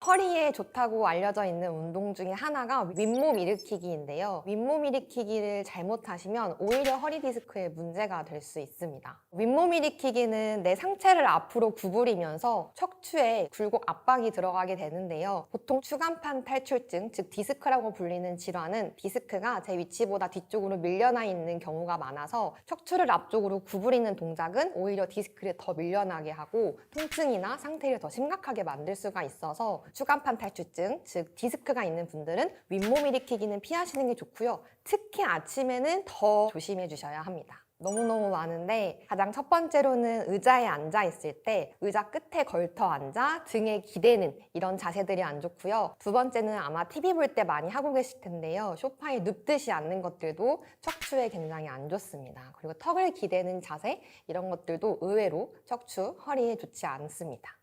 허리에 좋다고 알려져 있는 운동 중에 하나가 윗몸 일으키기인데요. 윗몸 일으키기를 잘못하시면 오히려 허리 디스크에 문제가 될 수 있습니다. 윗몸 일으키기는 내 상체를 앞으로 구부리면서 척추에 굴곡 압박이 들어가게 되는데요. 보통 추간판 탈출증, 즉 디스크라고 불리는 질환은 디스크가 제 위치보다 뒤쪽으로 밀려나 있는 경우가 많아서 척추를 앞쪽으로 구부리는 동작은 오히려 디스크를 더 밀려나게 하고 통증이나 상태를 더 심각하게 만들 수가 있어서 추간판 탈출증, 즉 디스크가 있는 분들은 윗몸 일으키기는 피하시는 게 좋고요. 특히 아침에는 더 조심해 주셔야 합니다. 너무너무 많은데 가장 첫 번째로는 의자에 앉아 있을 때 의자 끝에 걸터 앉아 등에 기대는 이런 자세들이 안 좋고요. 두 번째는 아마 TV 볼 때 많이 하고 계실 텐데요. 소파에 눕듯이 앉는 것들도 척추에 굉장히 안 좋습니다. 그리고 턱을 기대는 자세 이런 것들도 의외로 척추, 허리에 좋지 않습니다.